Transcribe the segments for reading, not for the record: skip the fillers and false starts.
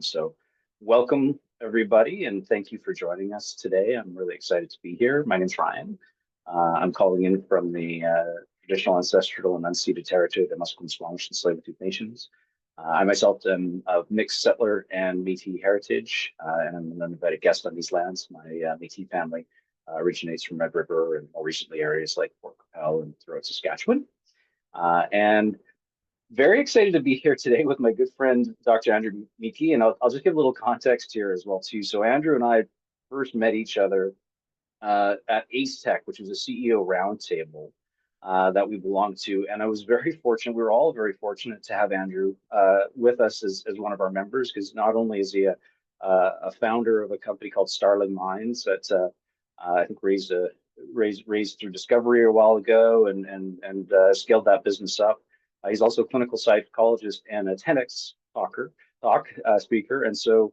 So, welcome everybody, and thank you for joining us today. I'm really excited to be here. My name's Ryan. I'm calling in from the traditional ancestral and unceded territory of the Musqueam, Squamish, and Tsleil-Waututh Nations. I myself am of mixed settler and Métis heritage, and I'm an uninvited guest on these lands. My Métis family originates from Red River and more recently areas like Fort Capel and throughout Saskatchewan. And very excited to be here today with my good friend, Dr. Andrew Miki, and I'll just give a little context here as well too. So Andrew and I first met each other at Ace Tech, which was a CEO roundtable that we belonged to, and I was very fortunate. We were all very fortunate to have Andrew with us as one of our members, because not only is he a founder of a company called Starling Mines that I think raised through discovery a while ago and scaled that business up. He's also a clinical psychologist and a TEDx speaker. And so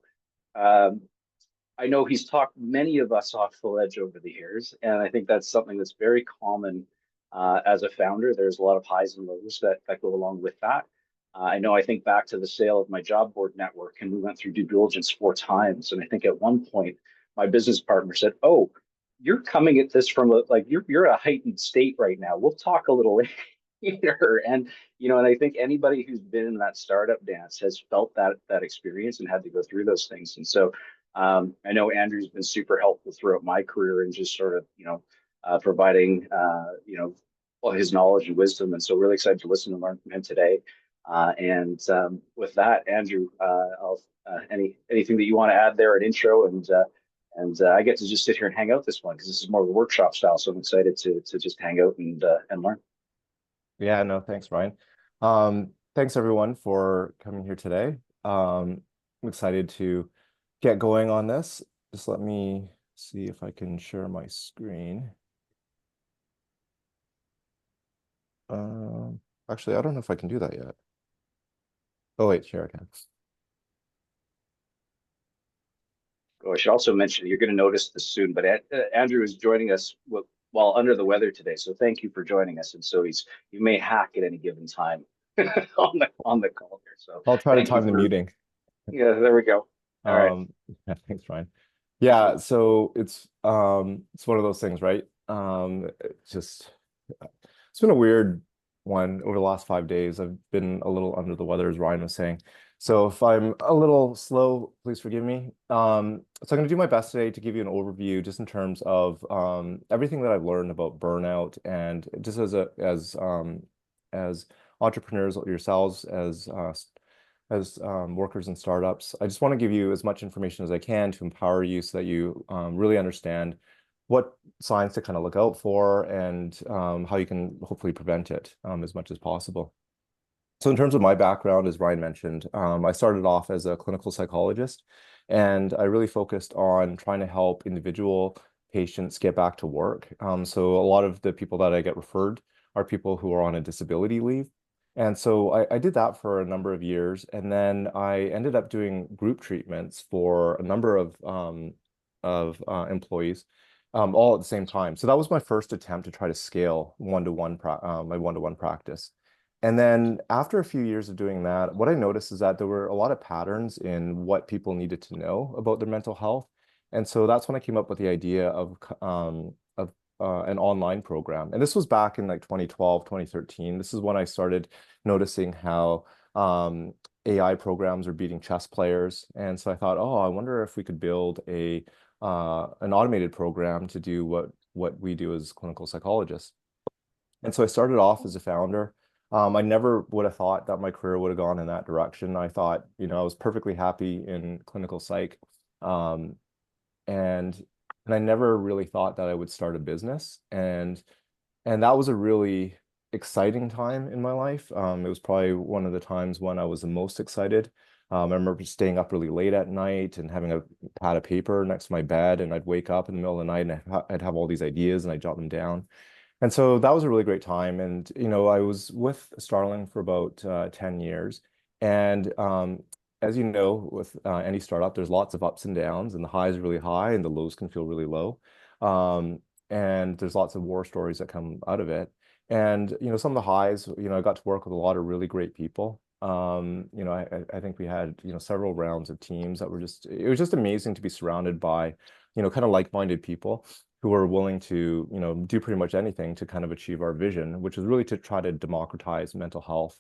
um, I know he's talked many of us off the ledge over the years. And I think that's something that's very common as a founder. There's a lot of highs and lows that go along with that. I think back to the sale of my job board network, and we went through due diligence 4 times. And I think at one point, my business partner said, "Oh, you're coming at this from you're at a heightened state right now. We'll talk a little later." And I think anybody who's been in that startup dance has felt that experience and had to go through those things. And so I know Andrew's been super helpful throughout my career and just sort of providing all his knowledge and wisdom. And so really excited to listen and learn from him today. And with that, Andrew, anything that you want to add there, an intro, and I get to just sit here and hang out this one because this is more of a workshop style. So I'm excited to just hang out and learn. Yeah, no, thanks, Ryan. Thanks everyone for coming here today. I'm excited to get going on this. Just let me see if I can share my screen. Actually, I don't know if I can do that yet. Oh, wait, sure I can. Oh, I should also mention you're going to notice this soon, but Andrew is joining us while under the weather today. So thank you for joining us. And so you may hack at any given time on the call here. So I'll try to time the meeting. Yeah, there we go. All right. Yeah, thanks, Ryan. Yeah, so it's one of those things, right? It's been a weird one over the last 5 days. I've been a little under the weather, as Ryan was saying. So if I'm a little slow, please forgive me. So I'm going to do my best today to give you an overview just in terms of everything that I've learned about burnout, and just as entrepreneurs yourselves, as workers in startups. I just want to give you as much information as I can to empower you so that you really understand what signs to kind of look out for and how you can hopefully prevent it as much as possible. So in terms of my background, as Ryan mentioned, I started off as a clinical psychologist, and I really focused on trying to help individual patients get back to work. So a lot of the people that I get referred are people who are on a disability leave. And so I did that for a number of years, and then I ended up doing group treatments for a number of employees, all at the same time. So that was my first attempt to try to scale my one-to-one practice. And then after a few years of doing that, what I noticed is that there were a lot of patterns in what people needed to know about their mental health. And so that's when I came up with the idea of an online program. And this was back in like 2012, 2013. This is when I started noticing how AI programs are beating chess players. And so I thought, oh, I wonder if we could build an automated program to do what we do as clinical psychologists. And so I started off as a founder. I never would have thought that my career would have gone in that direction. I thought, I was perfectly happy in clinical psych. And I never really thought that I would start a business. And that was a really exciting time in my life. It was probably one of the times when I was the most excited. I remember staying up really late at night and having a pad of paper next to my bed, and I'd wake up in the middle of the night and I'd have all these ideas and I'd jot them down. And so that was a really great time. And, I was with Starling for about 10 years. And as you know, with any startup, there's lots of ups and downs, and the highs are really high and the lows can feel really low. And there's lots of war stories that come out of it. And, some of the highs, I got to work with a lot of really great people. You know, I think we had, you know, several rounds of teams that were just, it was just amazing to be surrounded by, you know, kind of like-minded people who are willing to, you know, do pretty much anything to kind of achieve our vision, which is really to try to democratize mental health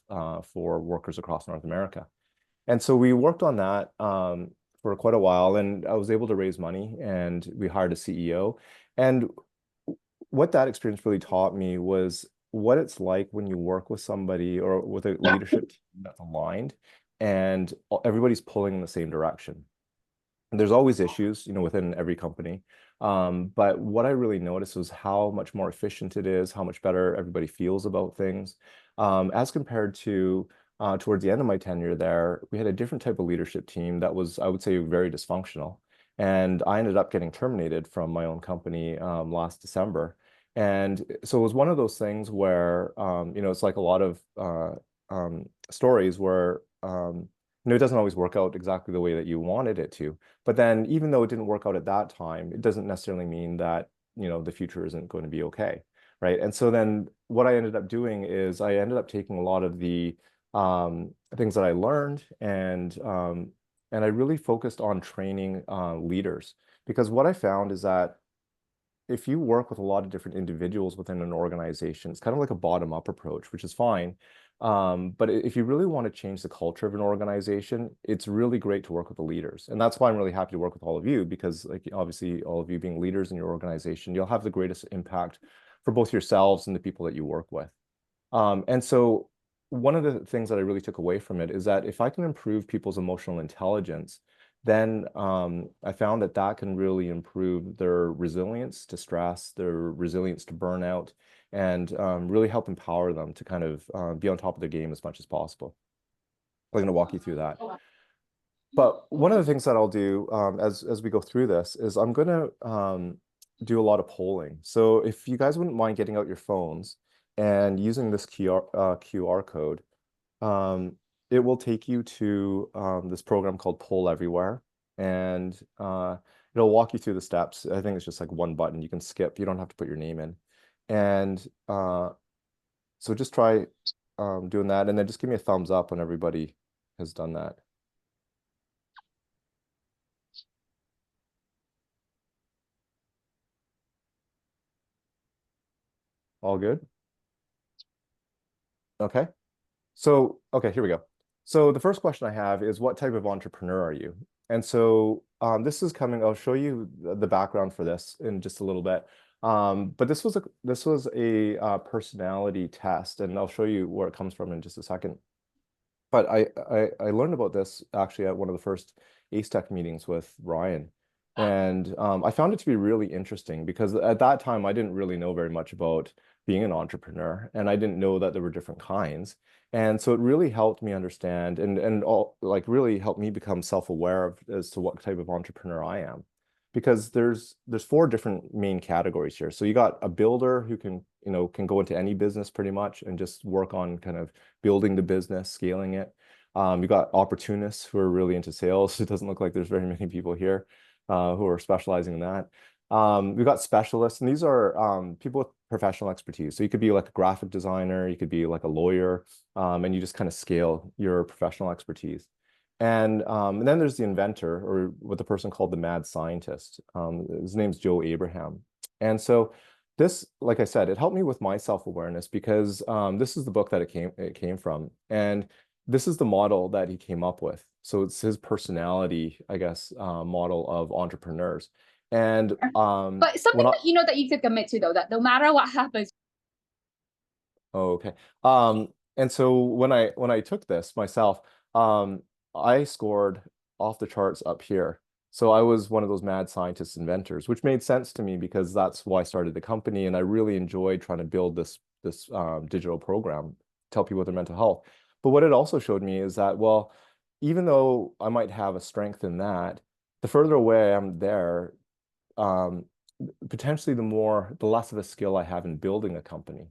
for workers across North America. And so we worked on that for quite a while, and I was able to raise money, and we hired a CEO. And what that experience really taught me was what it's like when you work with somebody or with a leadership team that's aligned and everybody's pulling in the same direction. And there's always issues, you know, within every company. But what I really noticed was how much more efficient it is, how much better everybody feels about things. As compared to towards the end of my tenure there, we had a different type of leadership team that was, I would say, very dysfunctional. And I ended up getting terminated from my own company last December. And so it was one of those things where, you know, it's like a lot of stories where, you know, it doesn't always work out exactly the way that you wanted it to. But then even though it didn't work out at that time, it doesn't necessarily mean that, you know, the future isn't going to be okay. Right. And so then what I ended up doing is I ended up taking a lot of the things that I learned and I really focused on training leaders because what I found is that if you work with a lot of different individuals within an organization, it's kind of like a bottom-up approach, which is fine. But if you really want to change the culture of an organization, it's really great to work with the leaders. And that's why I'm really happy to work with all of you because like obviously all of you being leaders in your organization, you'll have the greatest impact for both yourselves and the people that you work with. And so one of the things that I really took away from it is that if I can improve people's emotional intelligence, then I found that that can really improve their resilience to stress, their resilience to burnout, and really help empower them to kind of be on top of their game as much as possible. I'm going to walk you through that. But one of the things that I'll do as we go through this is I'm going to do a lot of polling. So if you guys wouldn't mind getting out your phones and using this QR code, it will take you to this program called Poll Everywhere, and it'll walk you through the steps. I think it's just like one button you can skip. You don't have to put your name in. And so just try doing that, and then just give me a thumbs up when everybody has done that. All good? Okay. So, okay, here we go. So the first question I have is what type of entrepreneur are you? And so this is coming, I'll show you the background for this in just a little bit. But this was a personality test, and I'll show you where it comes from in just a second. But I learned about this actually at one of the first Ace Tech meetings with Ryan. And I found it to be really interesting because at that time I didn't really know very much about being an entrepreneur, and I didn't know that there were different kinds. And so it really helped me understand and all like really helped me become self-aware of as to what type of entrepreneur I am. Because there's four different main categories here. So you got a builder who can, you know, can go into any business pretty much and just work on kind of building the business, scaling it. You got opportunists who are really into sales. It doesn't look like there's very many people here who are specializing in that. We've got specialists, and these are people with professional expertise. So you could be like a graphic designer, you could be like a lawyer, and you just kind of scale your professional expertise. And then there's the inventor, or what the person called the mad scientist. His name's Joe Abraham. And so this, like I said, it helped me with my self-awareness because this is the book that it came from. And this is the model that he came up with. So it's his personality, I guess, model of entrepreneurs. And But something that you know that you could commit to though, that no matter what happens. oh, okay. And so when I took this myself, I scored off the charts up here. So I was one of those mad scientist inventors, which made sense to me because that's why I started the company, and I really enjoyed trying to build this digital program to help people with their mental health. But what it also showed me is that, well, even though I might have a strength in that, the further away I am there, um, potentially the less of a skill I have in building a company.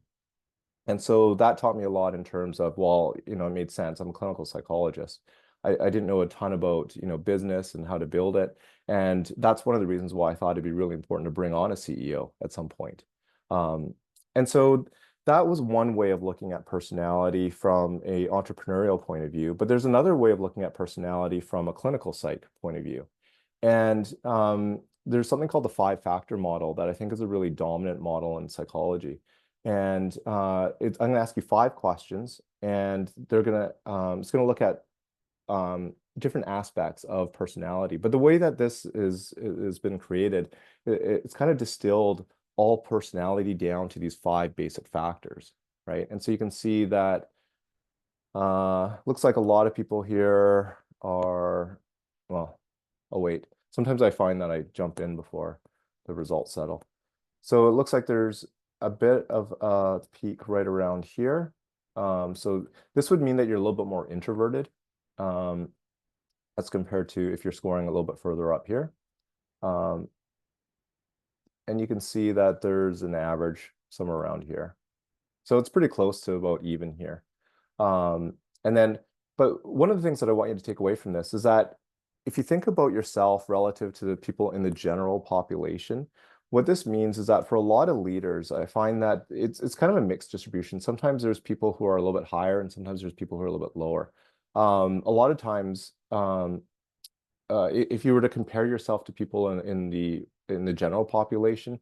And so that taught me a lot in terms of, well, you know, it made sense. I'm a clinical psychologist. I didn't know a ton about, you know, business and how to build it. And that's one of the reasons why I thought it'd be really important to bring on a CEO at some point. And so that was one way of looking at personality from a entrepreneurial point of view, but there's another way of looking at personality from a clinical psych point of view. And there's something called the five-factor model that I think is a really dominant model in psychology. And I'm going to ask you 5 questions, and it's going to look at different aspects of personality. But the way that this has been created, it's kind of distilled all personality down to these 5 basic factors, right? And so you can see that looks like a lot of people here are, well, oh wait, sometimes I find that I jump in before the results settle. So it looks like there's a bit of a peak right around here. So this would mean that you're a little bit more introverted as compared to if you're scoring a little bit further up here. And you can see that there's an average somewhere around here. So it's pretty close to about even here. But one of the things that I want you to take away from this is that if you think about yourself relative to the people in the general population, what this means is that for a lot of leaders, I find that it's kind of a mixed distribution. Sometimes there's people who are a little bit higher, and sometimes there's people who are a little bit lower. A lot of times, if you were to compare yourself to people in the general population,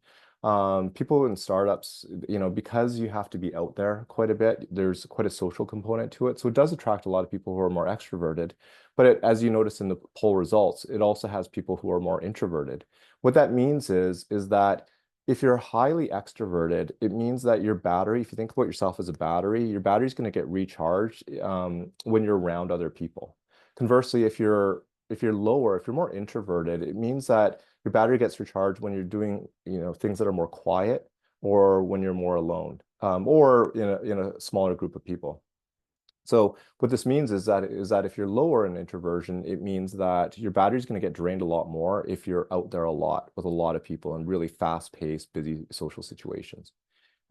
people in startups, because you have to be out there quite a bit, there's quite a social component to it. So it does attract a lot of people who are more extroverted. But as you notice in the poll results, it also has people who are more introverted. What that means is that if you're highly extroverted, it means that your battery, if you think about yourself as a battery, your battery is going to get recharged when you're around other people. Conversely, if you're lower, if you're more introverted, it means that your battery gets recharged when you're doing, things that are more quiet, or when you're more alone, or in a smaller group of people. So what this means is that if you're lower in introversion, it means that your battery is going to get drained a lot more if you're out there a lot with a lot of people in really fast-paced, busy social situations.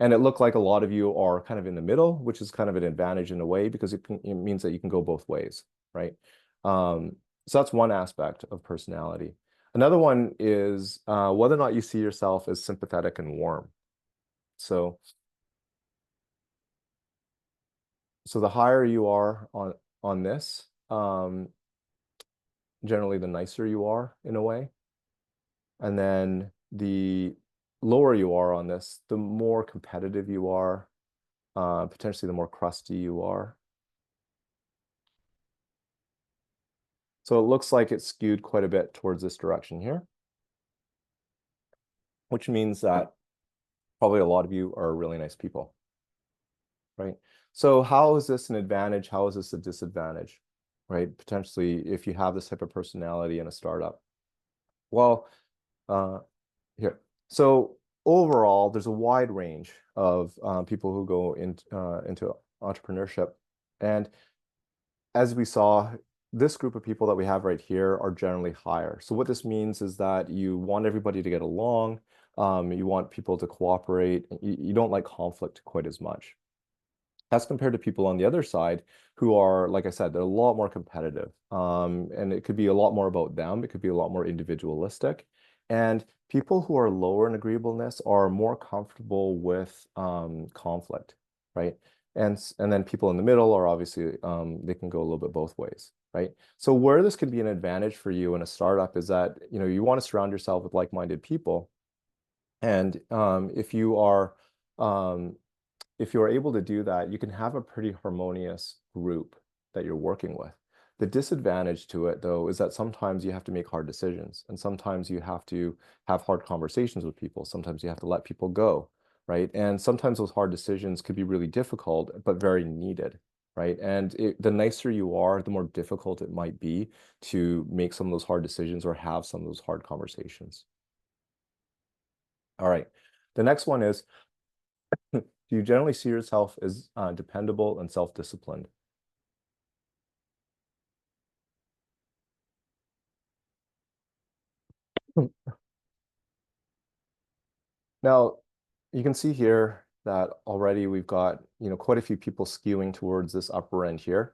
And it looked like a lot of you are kind of in the middle, which is kind of an advantage in a way, because it means that you can go both ways, right? So that's one aspect of personality. Another one is whether or not you see yourself as sympathetic and warm. So the higher you are on this, generally the nicer you are in a way. And then the lower you are on this, the more competitive you are, potentially the more crusty you are. So it looks like it's skewed quite a bit towards this direction here, which means that probably a lot of you are really nice people, right? So how is this an advantage? How is this a disadvantage, right? Potentially, if you have this type of personality in a startup. Well, here. So overall, there's a wide range of people who go into entrepreneurship. And as we saw, this group of people that we have right here are generally higher. So what this means is that you want everybody to get along. You want people to cooperate. You don't like conflict quite as much. As compared to people on the other side who are, like I said, they're a lot more competitive. And it could be a lot more about them. It could be a lot more individualistic. And people who are lower in agreeableness are more comfortable with conflict, right? And then people in the middle are obviously, they can go a little bit both ways, right? So where this could be an advantage for you in a startup is that, you want to surround yourself with like-minded people. And if you are able to do that, you can have a pretty harmonious group that you're working with. The disadvantage to it, though, is that sometimes you have to make hard decisions, and sometimes you have to have hard conversations with people. Sometimes you have to let people go, right? And sometimes those hard decisions could be really difficult, but very needed, right? And the nicer you are, the more difficult it might be to make some of those hard decisions or have some of those hard conversations. All right. The next one is, do you generally see yourself as dependable and self-disciplined? Now, you can see here that already we've got, quite a few people skewing towards this upper end here.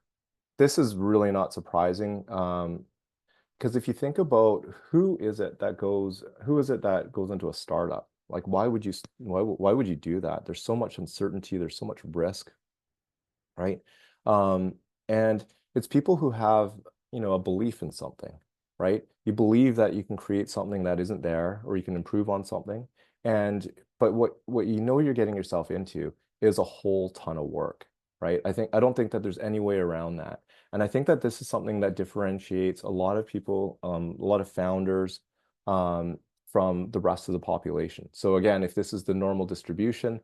This is really not surprising, because if you think about who is it that goes into a startup, Like, why would you do that? There's so much uncertainty, there's so much risk, right? And it's people who have, a belief in something, right? You believe that you can create something that isn't there, or you can improve on something. But what you're getting yourself into is a whole ton of work, right? I don't think that there's any way around that. And I think that this is something that differentiates a lot of people, a lot of founders, from the rest of the population. So again, if this is the normal distribution,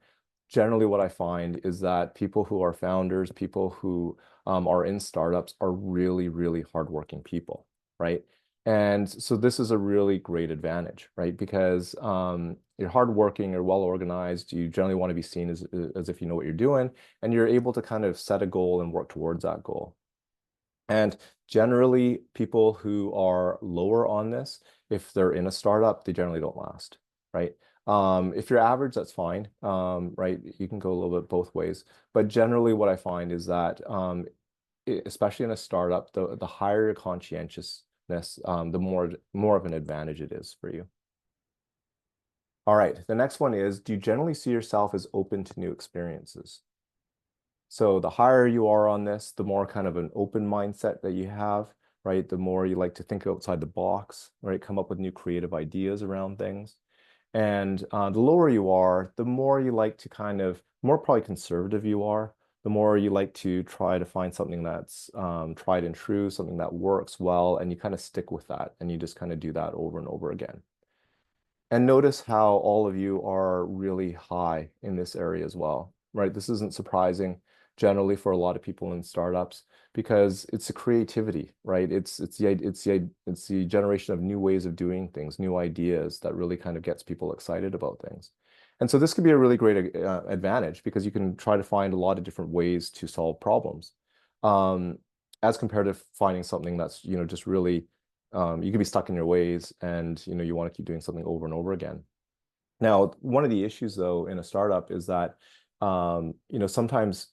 generally what I find is that people who are founders, people who are in startups are really, really hardworking people, right? And so this is a really great advantage, right? Because you're hardworking, you're well organized, you generally want to be seen as if you know what you're doing, and you're able to kind of set a goal and work towards that goal. And generally, people who are lower on this, if they're in a startup, they generally don't last, right? If you're average, that's fine, right? You can go a little bit both ways. But generally, what I find is that, especially in a startup, the higher your conscientiousness, the more of an advantage it is for you. All right, the next one is, do you generally see yourself as open to new experiences? So the higher you are on this, the more kind of an open mindset that you have, right? The more you like to think outside the box, right? Come up with new creative ideas around things. And the lower you are, the more you like to more probably conservative you are, the more you like to try to find something that's tried and true, something that works well, and you kind of stick with that, and you just kind of do that over and over again. And notice how all of you are really high in this area as well, right? This isn't surprising generally for a lot of people in startups, because it's the creativity, right? It's the generation of new ways of doing things, new ideas that really kind of gets people excited about things. And so this could be a really great advantage, because you can try to find a lot of different ways to solve problems, as compared to finding something that's, just really, you can be stuck in your ways, and you want to keep doing something over and over again. Now, one of the issues though in a startup is that, sometimes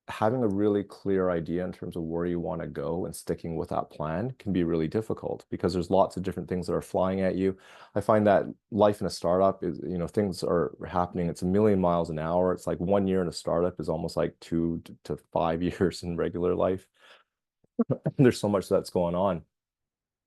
having a really clear idea in terms of where you want to go and sticking with that plan can be really difficult, because there's lots of different things that are flying at you. I find that life in a startup is, things are happening. It's a million miles an hour. It's like 1 year in a startup is almost like 2 to 5 years in regular life. There's so much that's going on.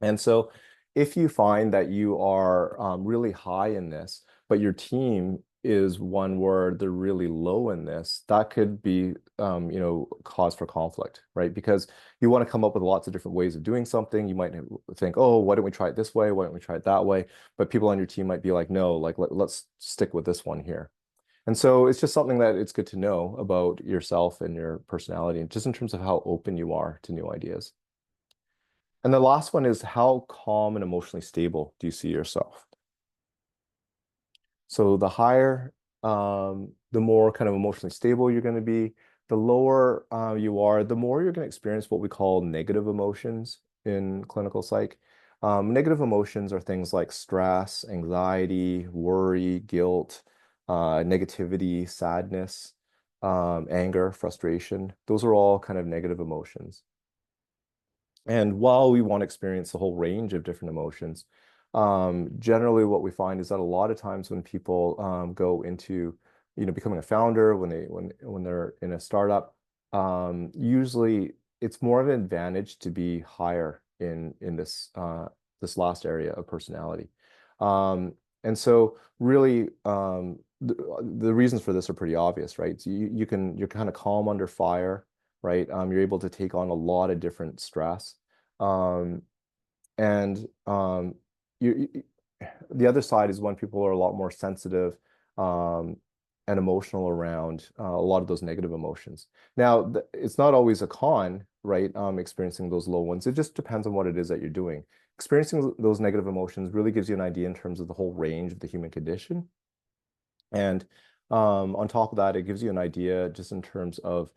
And so if you find that you are really high in this, but your team is one where they're really low in this, that could be, cause for conflict, right? Because you want to come up with lots of different ways of doing something. You might think, oh, why don't we try it this way? Why don't we try it that way? But people on your team might be like, no, like let's stick with this one here. And so it's just something that it's good to know about yourself and your personality, and just in terms of how open you are to new ideas. And the last one is, how calm and emotionally stable do you see yourself? So the higher, the more kind of emotionally stable you're going to be. The lower you are, the more you're going to experience what we call negative emotions in clinical psych. Negative emotions are things like stress, anxiety, worry, guilt, negativity, sadness, anger, frustration. Those are all kind of negative emotions. And while we want to experience the whole range of different emotions, generally what we find is that a lot of times when people go into, becoming a founder, when they're in a startup, usually it's more of an advantage to be higher in this last area of personality. And so really, the reasons for this are pretty obvious, right? So you're kind of calm under fire, right? You're able to take on a lot of different stress. And the other side is when people are a lot more sensitive and emotional around a lot of those negative emotions. Now, it's not always a con, right? Experiencing those low ones. It just depends on what it is that you're doing. Experiencing those negative emotions really gives you an idea in terms of the whole range of the human condition. And on top of that, it gives you an idea just in terms of,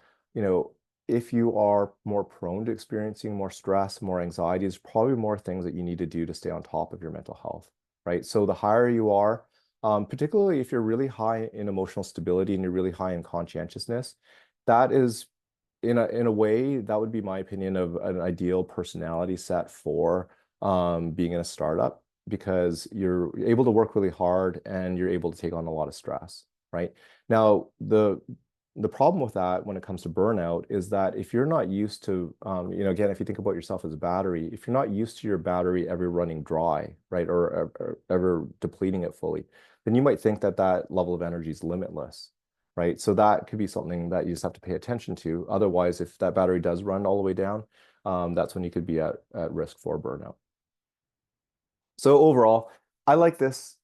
if you are more prone to experiencing more stress, more anxiety, there's probably more things that you need to do to stay on top of your mental health, right? So the higher you are, particularly if you're really high in emotional stability and you're really high in conscientiousness, that is, in a way, that would be my opinion of an ideal personality set for being in a startup. because you're able to work really hard and you're able to take on a lot of stress, right? Now, the problem with that when it comes to burnout is that if you're not used to, again, if you think about yourself as a battery, if you're not used to your battery ever running dry, right, or ever depleting it fully, then you might think that that level of energy is limitless, right? So that could be something that you just have to pay attention to. Otherwise, if that battery does run all the way down, that's when you could be at risk for burnout. So overall, I like this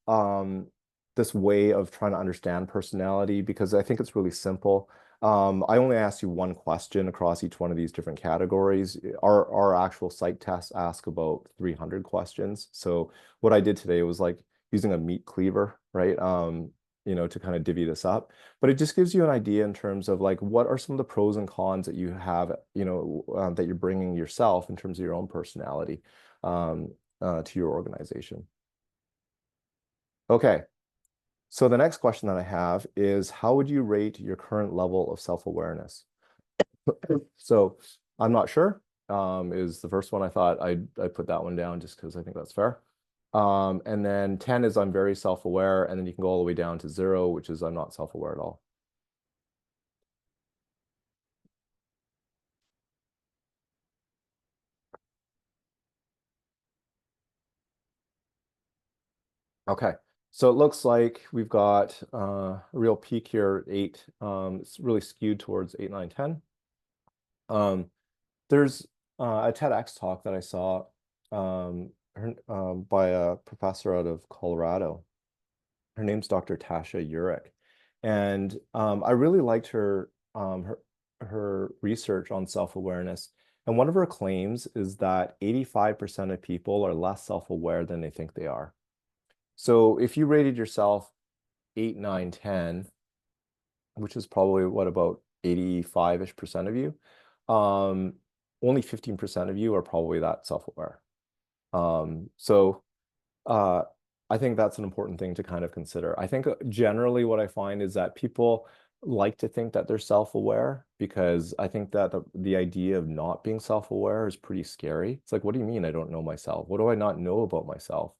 this way of trying to understand personality because I think it's really simple. I only asked you one question across each one of these different categories. Our actual psych tests ask about 300 questions. So what I did today was like using a meat cleaver, right? To kind of divvy this up. But it just gives you an idea in terms of like what are some of the pros and cons that you have, that you're bringing yourself in terms of your own personality to your organization. Okay. So the next question that I have is, how would you rate your current level of self-awareness? So I'm not sure, is the first one. I thought I'd put that one down just because I think that's fair. And then 10 is I'm very self-aware, and then you can go all the way down to 0, which is I'm not self-aware at all. Okay. So it looks like we've got a real peak here at 8. It's really skewed towards 8, 9, 10. There's a TEDx talk that I saw by a professor out of Colorado. Her name's Dr. Tasha Urich. And I really liked her research on self-awareness. And one of her claims is that 85% of people are less self-aware than they think they are. So if you rated yourself 8, 9, 10, which is probably what, about 85-ish% of you, only 15% of you are probably that self-aware. So I think that's an important thing to kind of consider. I think generally what I find is that people like to think that they're self-aware because I think that the idea of not being self-aware is pretty scary. It's like, what do you mean I don't know myself? What do I not know about myself?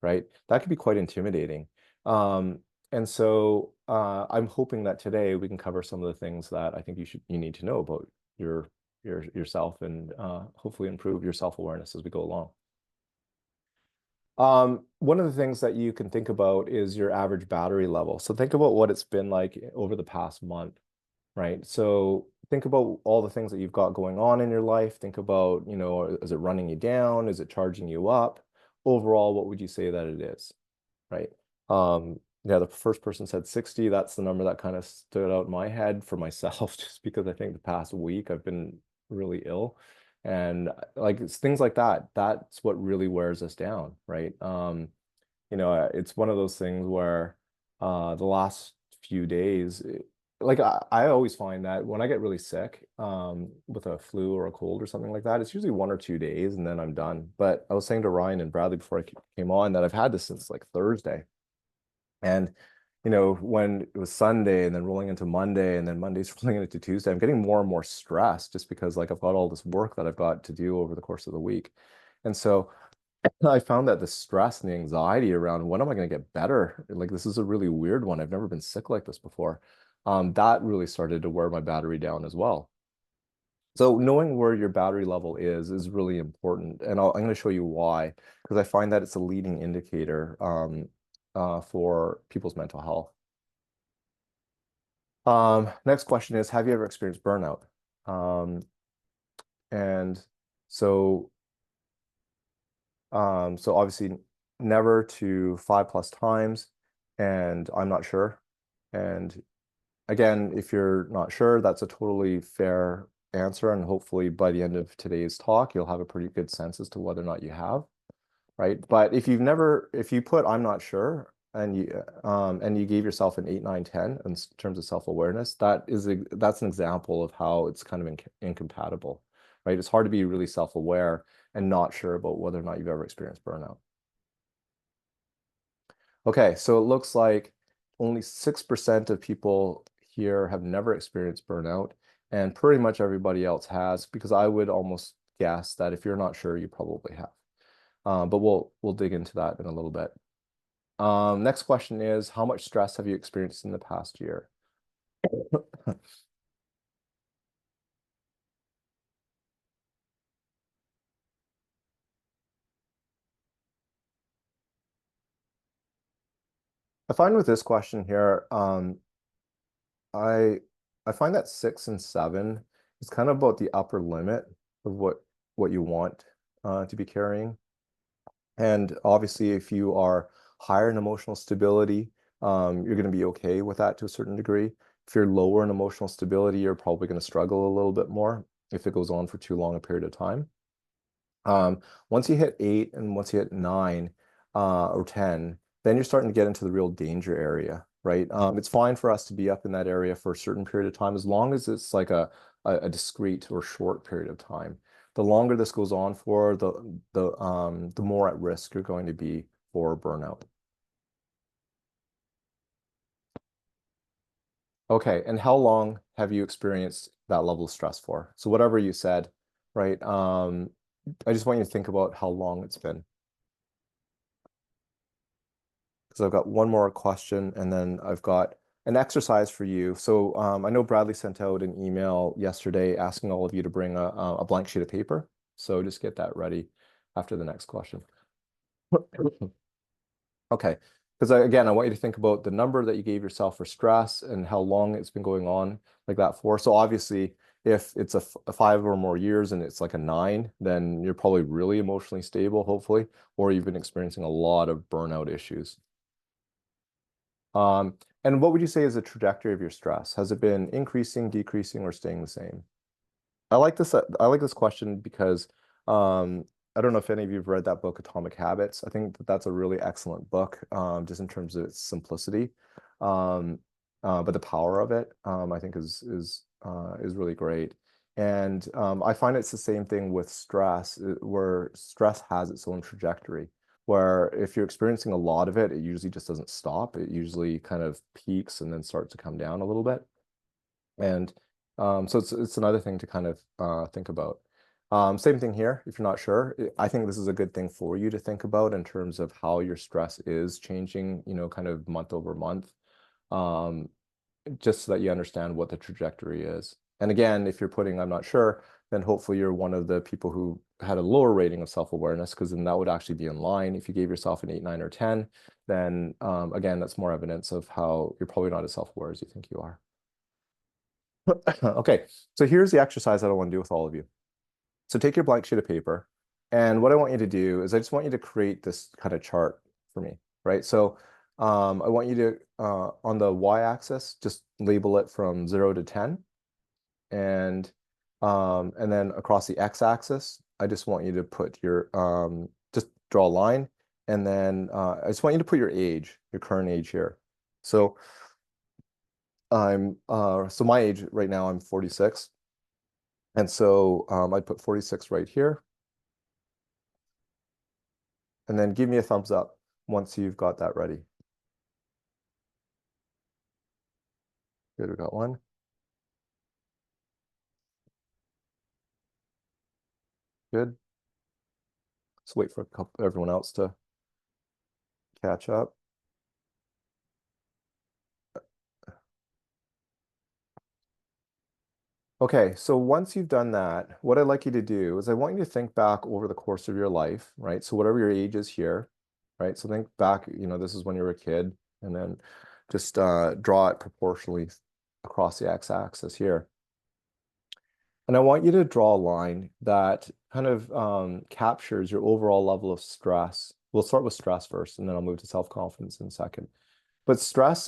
Right? That could be quite intimidating. And so I'm hoping that today we can cover some of the things that I think you need to know about yourself and hopefully improve your self-awareness as we go along. One of the things that you can think about is your average battery level. So think about what it's been like over the past month, right? So think about all the things that you've got going on in your life. Think about, is it running you down? Is it charging you up? Overall, what would you say that it is, right? Yeah, the first person said 60. That's the number that kind of stood out in my head for myself, just because I think the past week I've been really ill. And like it's things like that, that's what really wears us down, right? It's one of those things where the last few days, I always find that when I get really sick with a flu or a cold or something like that, it's usually 1 or 2 days and then I'm done. But I was saying to Ryan and Bradley before I came on that I've had this since like Thursday. And when it was Sunday and then rolling into Monday and then Monday's rolling into Tuesday, I'm getting more and more stressed just because like I've got all this work that I've got to do over the course of the week. And so I found that the stress and the anxiety around when am I going to get better? Like this is a really weird one. I've never been sick like this before. That really started to wear my battery down as well. So knowing where your battery level is really important. And I'm going to show you why, because I find that it's a leading indicator for people's mental health. Next question is, have you ever experienced burnout? And so obviously never to 5+ times, and I'm not sure. And again, if you're not sure, that's a totally fair answer. And hopefully by the end of today's talk, you'll have a pretty good sense as to whether or not you have, right? But if you put I'm not sure and you gave yourself an 8, 9, 10 in terms of self-awareness, that's an example of how it's kind of incompatible, right? It's hard to be really self-aware and not sure about whether or not you've ever experienced burnout. Okay, so it looks like only 6% of people here have never experienced burnout, and pretty much everybody else has, because I would almost guess that if you're not sure, you probably have. but we'll dig into that in a little bit. Next question is, how much stress have you experienced in the past year? I find with this question here, I find that 6 and 7 is kind of about the upper limit of what you want to be carrying. And obviously, if you are higher in emotional stability, you're going to be okay with that to a certain degree. If you're lower in emotional stability, you're probably going to struggle a little bit more if it goes on for too long a period of time. Once you hit 8 and once you hit 9 or 10, then you're starting to get into the real danger area, right? It's fine for us to be up in that area for a certain period of time, as long as it's like a discrete or short period of time. The longer this goes on for, the more at risk you're going to be for burnout. Okay, and how long have you experienced that level of stress for? So whatever you said, right? I just want you to think about how long it's been. Because I've got one more question and then I've got an exercise for you. So I know Bradley sent out an email yesterday asking all of you to bring a blank sheet of paper. So just get that ready after the next question. Okay, because again, I want you to think about the number that you gave yourself for stress and how long it's been going on like that for. So obviously, if it's a 5 or more years and it's like a 9, then you're probably really emotionally stable, hopefully, or you've been experiencing a lot of burnout issues. And what would you say is the trajectory of your stress? Has it been increasing, decreasing, or staying the same? I like this. I like this question because I don't know if any of you have read that book, Atomic Habits. I think that that's a really excellent book, just in terms of its simplicity. Um, but the power of it, I think, is really great. And I find it's the same thing with stress, where stress has its own trajectory. Where if you're experiencing a lot of it, it usually just doesn't stop. It usually kind of peaks and then starts to come down a little bit. And so it's another thing to kind of think about. Same thing here, if you're not sure. I think this is a good thing for you to think about in terms of how your stress is changing, kind of month over month, just so that you understand what the trajectory is. And again, if you're putting, I'm not sure, then hopefully you're one of the people who had a lower rating of self-awareness, because then that would actually be in line. If you gave yourself an 8, 9, or 10, then again, that's more evidence of how you're probably not as self-aware as you think you are. Okay, so here's the exercise that I want to do with all of you. So take your blank sheet of paper, and what I want you to do is I just want you to create this kind of chart for me, right? So I want you to, on the y-axis, just label it from 0 to 10. And then across the x-axis, I just want you to put your, just draw a line. And then I just want you to put your age, your current age here. So so my age right now, I'm 46. And so I'd put 46 right here. And then give me a thumbs up once you've got that ready. Good, we got one. Good. Let's wait for everyone else to catch up. Okay, so once you've done that, what I'd like you to do is I want you to think back over the course of your life, right? So whatever your age is here, right? So think back, this is when you were a kid, and then just draw it proportionally across the x-axis here. And I want you to draw a line that kind of captures your overall level of stress. We'll start with stress first, and then I'll move to self-confidence in a second. But stress,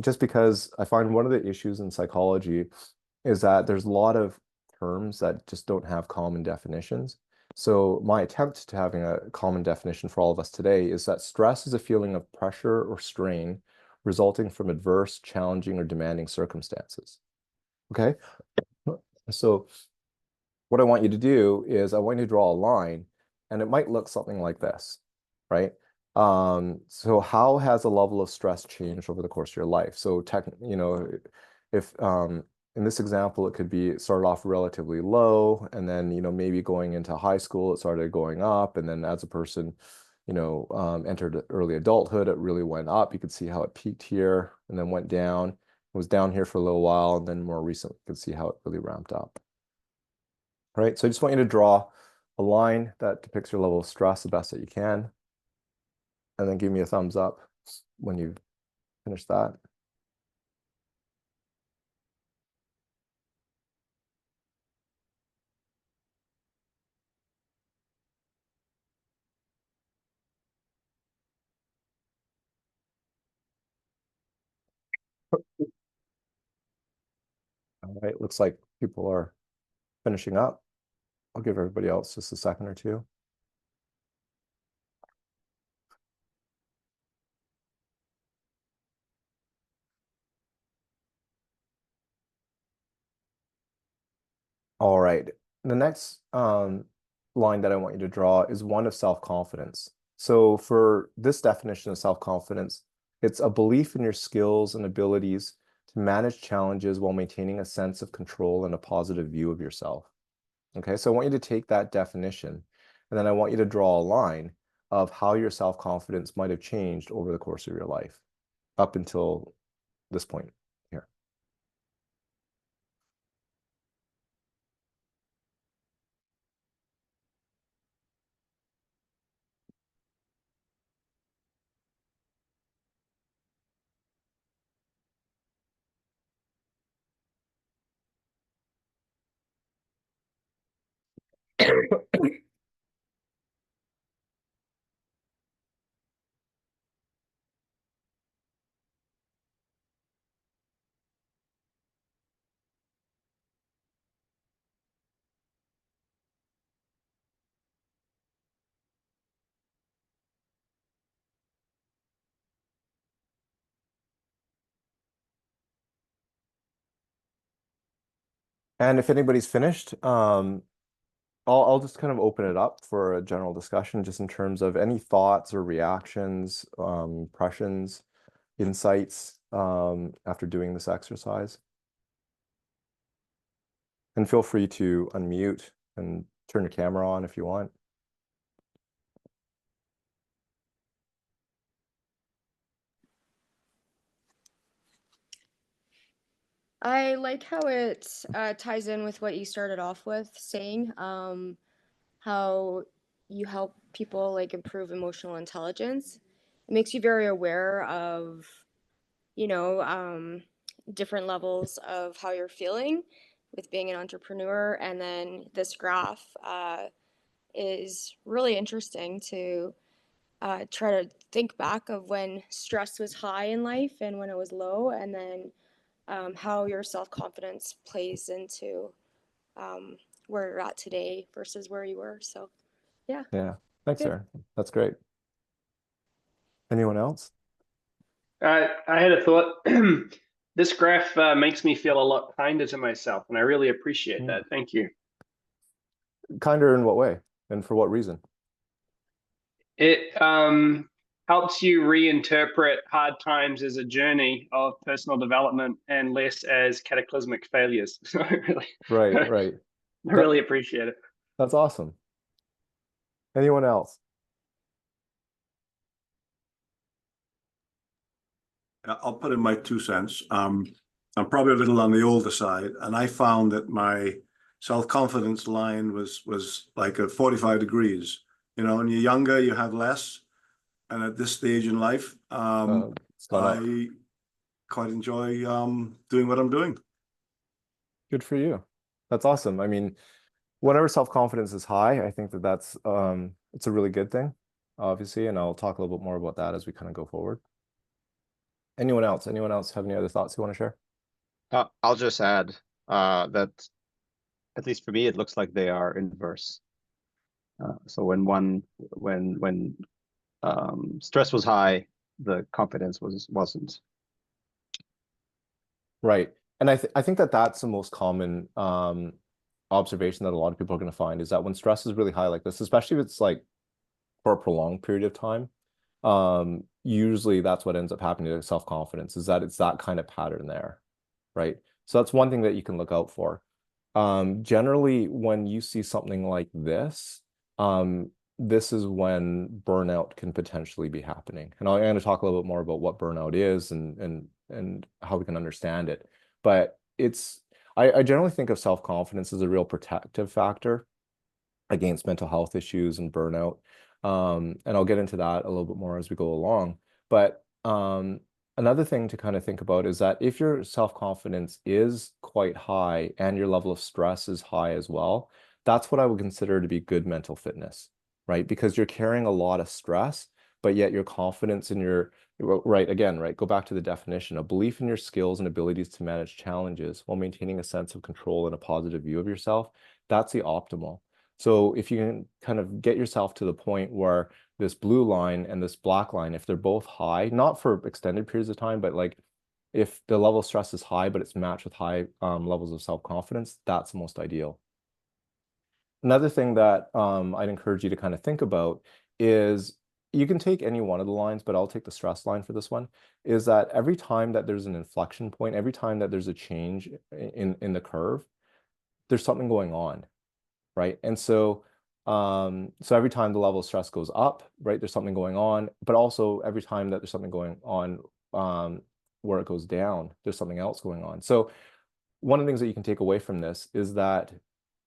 just because I find one of the issues in psychology is that there's a lot of terms that just don't have common definitions. So my attempt to having a common definition for all of us today is that stress is a feeling of pressure or strain resulting from adverse, challenging, or demanding circumstances. Okay? So what I want you to do is I want you to draw a line, and it might look something like this, right? So how has the level of stress changed over the course of your life? So if in this example, it could be it started off relatively low, and then, you know, maybe going into high school, it started going up. And then as a person, you know, entered early adulthood, it really went up. You could see how it peaked here and then went down. It was down here for a little while, and then more recently, you could see how it really ramped up. All right, so I just want you to draw a line that depicts your level of stress the best that you can, and then give me a thumbs up when you've finished that. All right, looks like people are finishing up. I'll give everybody else just a second or two. All right, the next line that I want you to draw is one of self-confidence. So for this definition of self-confidence, it's a belief in your skills and abilities to manage challenges while maintaining a sense of control and a positive view of yourself. Okay, so I want you to take that definition, and then I want you to draw a line of how your self-confidence might have changed over the course of your life up until this point here. And if anybody's finished, I'll just kind of open it up for a general discussion, just in terms of any thoughts or reactions, impressions, insights after doing this exercise. And feel free to unmute and turn your camera on if you want. I like how it ties in with what you started off with saying, how you help people like improve emotional intelligence. It makes you very aware of, you know, different levels of how you're feeling with being an entrepreneur. And then this graph is really interesting to try to think back of when stress was high in life and when it was low, and then how your self-confidence plays into where you're at today versus where you were. So, yeah. Yeah, thanks, Good. Aaron. That's great. Anyone else? I had a thought. This graph makes me feel a lot kinder to myself, and I really appreciate that. Thank you. Kinder in what way? And for what reason? It helps you reinterpret hard times as a journey of personal development and less as cataclysmic failures. So Right. I really appreciate it. That's awesome. Anyone else? I'll put in my 2 cents. I'm probably a little on the older side, and I found that my self-confidence line was like at 45 degrees. You know, when you're younger, you have less, and at this stage in life, I quite enjoy doing what I'm doing. Good for you. That's awesome. I mean, whenever self-confidence is high, I think that that's it's a really good thing, obviously, and I'll talk a little bit more about that as we kind of go forward. Anyone else? Anyone else have any other thoughts you want to share? I'll just add that, at least for me, it looks like they are inverse. So when stress was high, the confidence wasn't. Right. And I think that that's the most common observation that a lot of people are going to find, is that when stress is really high like this, especially if it's like for a prolonged period of time, usually that's what ends up happening to self-confidence, is that it's that kind of pattern there, right? So that's one thing that you can look out for. Generally, when you see something like this, this is when burnout can potentially be happening. And I'm going to talk a little bit more about what burnout is and how we can understand it. But I generally think of self-confidence as a real protective factor against mental health issues and burnout. And I'll get into that a little bit more as we go along. But another thing to kind of think about is that if your self-confidence is quite high and your level of stress is high as well, that's what I would consider to be good mental fitness, right? Because you're carrying a lot of stress, but yet your confidence in your, right, again, right, go back to the definition, a belief in your skills and abilities to manage challenges while maintaining a sense of control and a positive view of yourself, that's the optimal. So if you can kind of get yourself to the point where this blue line and this black line, if they're both high, not for extended periods of time, but like if the level of stress is high, but it's matched with high levels of self-confidence, that's the most ideal. Another thing that I'd encourage you to kind of think about is you can take any one of the lines, but I'll take the stress line for this one, is that every time that there's an inflection point, every time that there's a change in the curve, there's something going on, right? And so every time the level of stress goes up, right, there's something going on, but also every time that there's something going on where it goes down, there's something else going on. So one of the things that you can take away from this is that,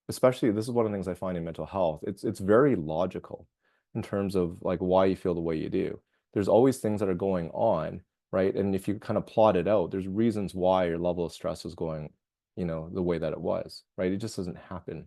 especially this is one of the things I find in mental health, it's very logical in terms of like why you feel the way you do. There's always things that are going on, right? And if you kind of plot it out, there's reasons why your level of stress is going, the way that it was, right? It just doesn't happen.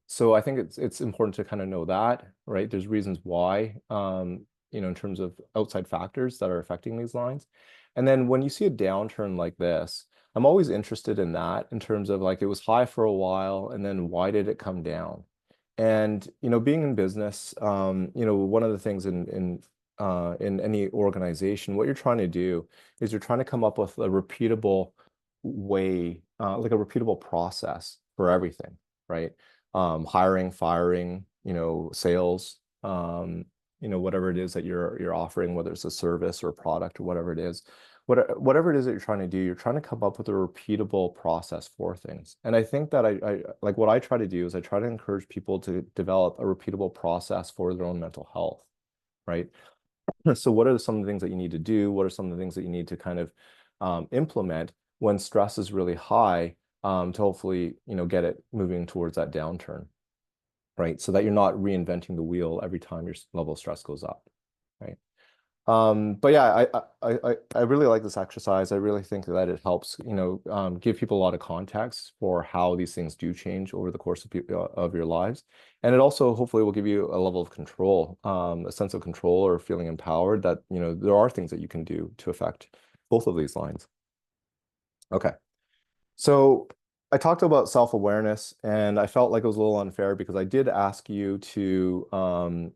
So I think it's important to kind of know that, right? There's reasons why, in terms of outside factors that are affecting these lines. And then when you see a downturn like this, I'm always interested in that in terms of like it was high for a while and then why did it come down? And being in business, one of the things in any organization, what you're trying to do is you're trying to come up with a repeatable way, like a repeatable process for everything, right? Hiring, firing, sales, whatever it is that you're offering, whether it's a service or a product or whatever it is. Whatever it is that you're trying to do, you're trying to come up with a repeatable process for things. And I think that I like what I try to do is I try to encourage people to develop a repeatable process for their own mental health, right? So what are some of the things that you need to do? What are some of the things that you need to kind of implement when stress is really high to hopefully, get it moving towards that downturn, right? So that you're not reinventing the wheel every time your level of stress goes up, right? But yeah, I really like this exercise. I really think that it helps, give people a lot of context for how these things do change over the course of your lives. And it also hopefully will give you a level of control, a sense of control or feeling empowered that, there are things that you can do to affect both of these lines. Okay. So I talked about self-awareness and I felt like it was a little unfair because I did ask you to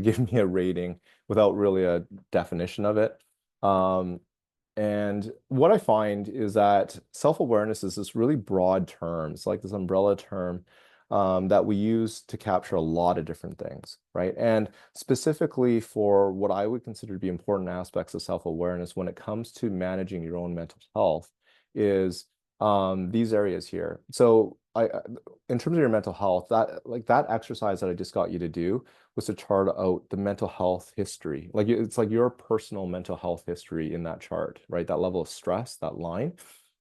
give me a rating without really a definition of it. And what I find is that self-awareness is this really broad term. It's like this umbrella term that we use to capture a lot of different things, right? And specifically for what I would consider to be important aspects of self-awareness when it comes to managing your own mental health is these areas here. So in terms of your mental health, that exercise that I just got you to do was to chart out the mental health history. Like it's like your personal mental health history in that chart, right? That level of stress, that line.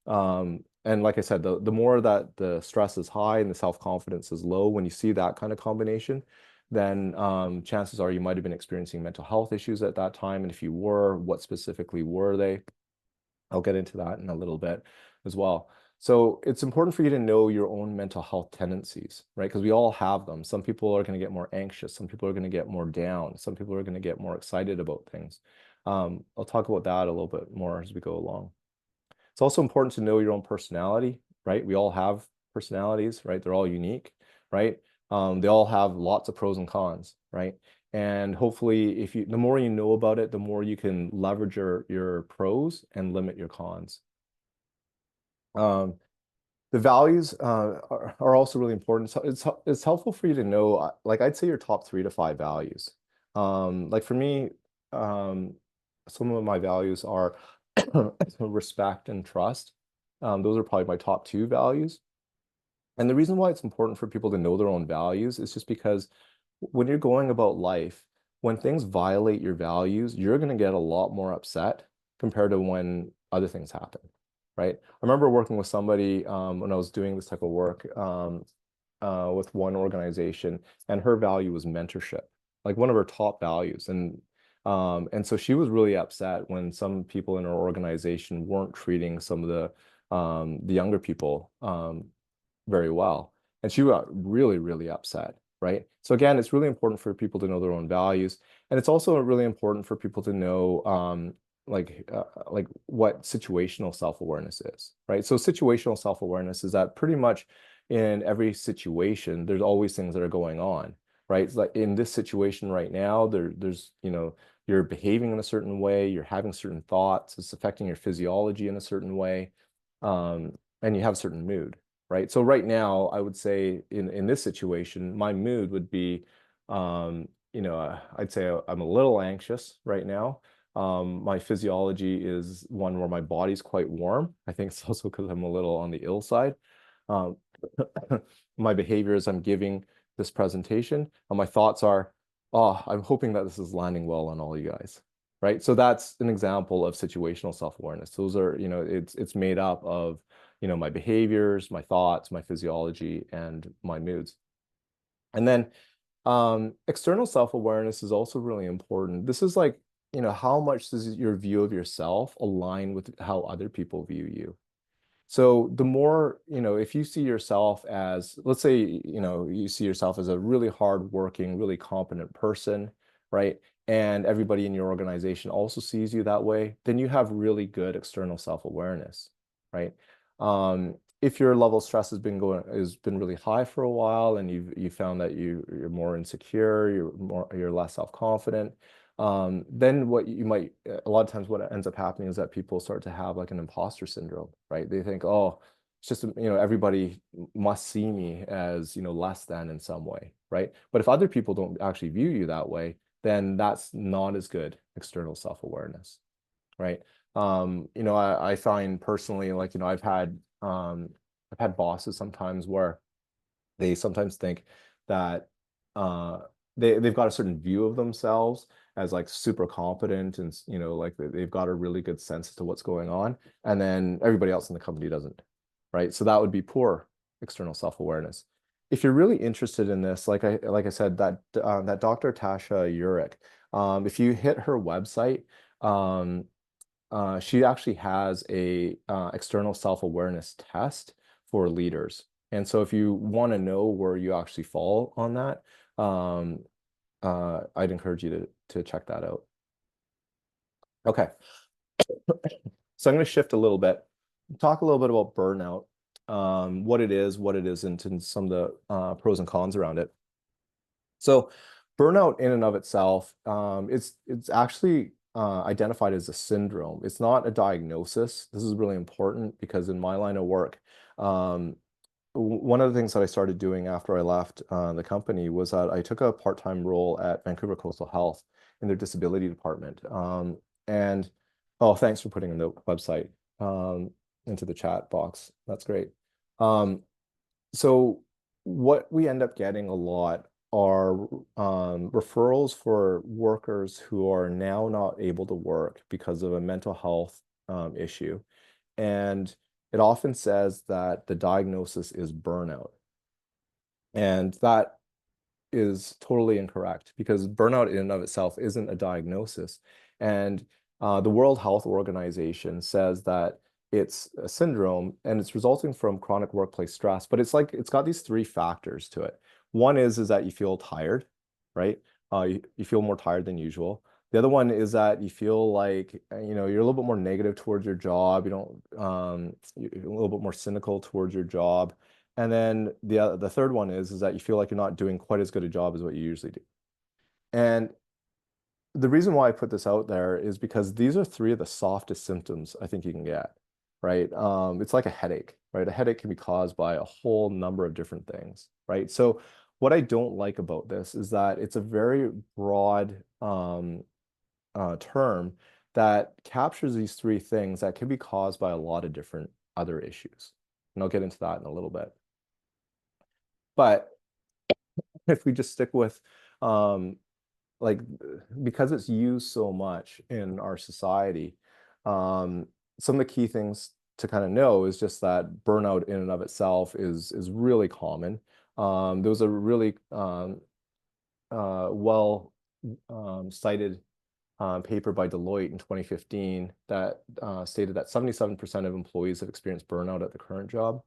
And like I said, the more that the stress is high and the self-confidence is low, when you see that kind of combination, then chances are you might have been experiencing mental health issues at that time. And if you were, what specifically were they? I'll get into that in a little bit as well. So it's important for you to know your own mental health tendencies, right? Because we all have them. Some people are going to get more anxious. Some people are going to get more down. Some people are going to get more excited about things. I'll talk about that a little bit more as we go along. It's also important to know your own personality, right? We all have personalities, right? They're all unique, right? They all have lots of pros and cons, right? And hopefully, the more you know about it, the more you can leverage your pros and limit your cons. The values are also really important. So it's helpful for you to know, like I'd say your top 3 to 5 values. Like for me, some of my values are respect and trust. Those are probably my top two values. And the reason why it's important for people to know their own values is just because when you're going about life, when things violate your values, you're going to get a lot more upset compared to when other things happen, right? I remember working with somebody when I was doing this type of work with one organization, and her value was mentorship, like one of her top values. And so she was really upset when some people in her organization weren't treating some of the younger people very well. And she got really, really upset, right? So again, it's really important for people to know their own values. And it's also really important for people to know like what situational self-awareness is, right? So situational self-awareness is that pretty much in every situation, there's always things that are going on, right? It's like in this situation right now, there's, you know, you're behaving in a certain way, you're having certain thoughts, it's affecting your physiology in a certain way, and you have a certain mood, right? So right now, I would say in this situation, my mood would be, you know, I'd say I'm a little anxious right now. My physiology is one where my body's quite warm. I think it's also because I'm a little on the ill side. Um, my behavior is I'm giving this presentation, and my thoughts are, oh, I'm hoping that this is landing well on all you guys, right? So that's an example of situational self-awareness. Those are, you know, it's made up of, you know, my behaviors, my thoughts, my physiology, and my moods. And then external self-awareness is also really important. This is like, you know, how much does your view of yourself align with how other people view you? So the more, you know, if you see yourself as, let's say, you know, you see yourself as a really hardworking, really competent person, right? And everybody in your organization also sees you that way, then you have really good external self-awareness, right? If your level of stress has been really high for a while, and you found that you're more insecure, you're less self-confident, then what you might, a lot of times what ends up happening is that people start to have like an imposter syndrome, right? They think, oh, it's just, you know, everybody must see me as, you know, less than in some way, right? But if other people don't actually view you that way, then that's not as good external self-awareness, right? You know, I find personally, like, you know, I've had bosses sometimes where they sometimes think that they've got a certain view of themselves as like super competent, and, you know, like they've got a really good sense as to what's going on, and then everybody else in the company doesn't, right? So that would be poor external self-awareness. If you're really interested in this, like I said, that that Dr. Tasha Urich, if you hit her website, she actually has a external self-awareness test for leaders. And so if you want to know where you actually fall on that, I'd encourage you to check that out. Okay. So I'm going to shift a little bit, talk a little bit about burnout, what it is, what it isn't, and some of the pros and cons around it. So burnout in and of itself, it's actually identified as a syndrome. It's not a diagnosis. This is really important because in my line of work, one of the things that I started doing after I left the company was that I took a part-time role at Vancouver Coastal Health in their disability department. And oh, thanks for putting in the website into the chat box. That's great. So what we end up getting a lot are referrals for workers who are now not able to work because of a mental health issue. And it often says that the diagnosis is burnout. And that is totally incorrect, because burnout in and of itself isn't a diagnosis. And the World Health Organization says that it's a syndrome and it's resulting from chronic workplace stress, but it's like, it's got these three factors to it. One is that you feel tired, right? You feel more tired than usual. The other one is that you feel like, you know, you're a little bit more negative towards your job. You don't, you're a little bit more cynical towards your job. And then the third one is that you feel like you're not doing quite as good a job as what you usually do. And the reason why I put this out there is because these are three of the softest symptoms I think you can get, right? It's like a headache, right? A headache can be caused by a whole number of different things, right? So what I don't like about this is that it's a very broad term that captures these three things that can be caused by a lot of different other issues. And I'll get into that in a little bit. But if we just stick with, like, because it's used so much in our society, some of the key things to kind of know is just that burnout in and of itself is really common. There was a really well cited paper by Deloitte in 2015 that stated that 77% of employees have experienced burnout at the current job.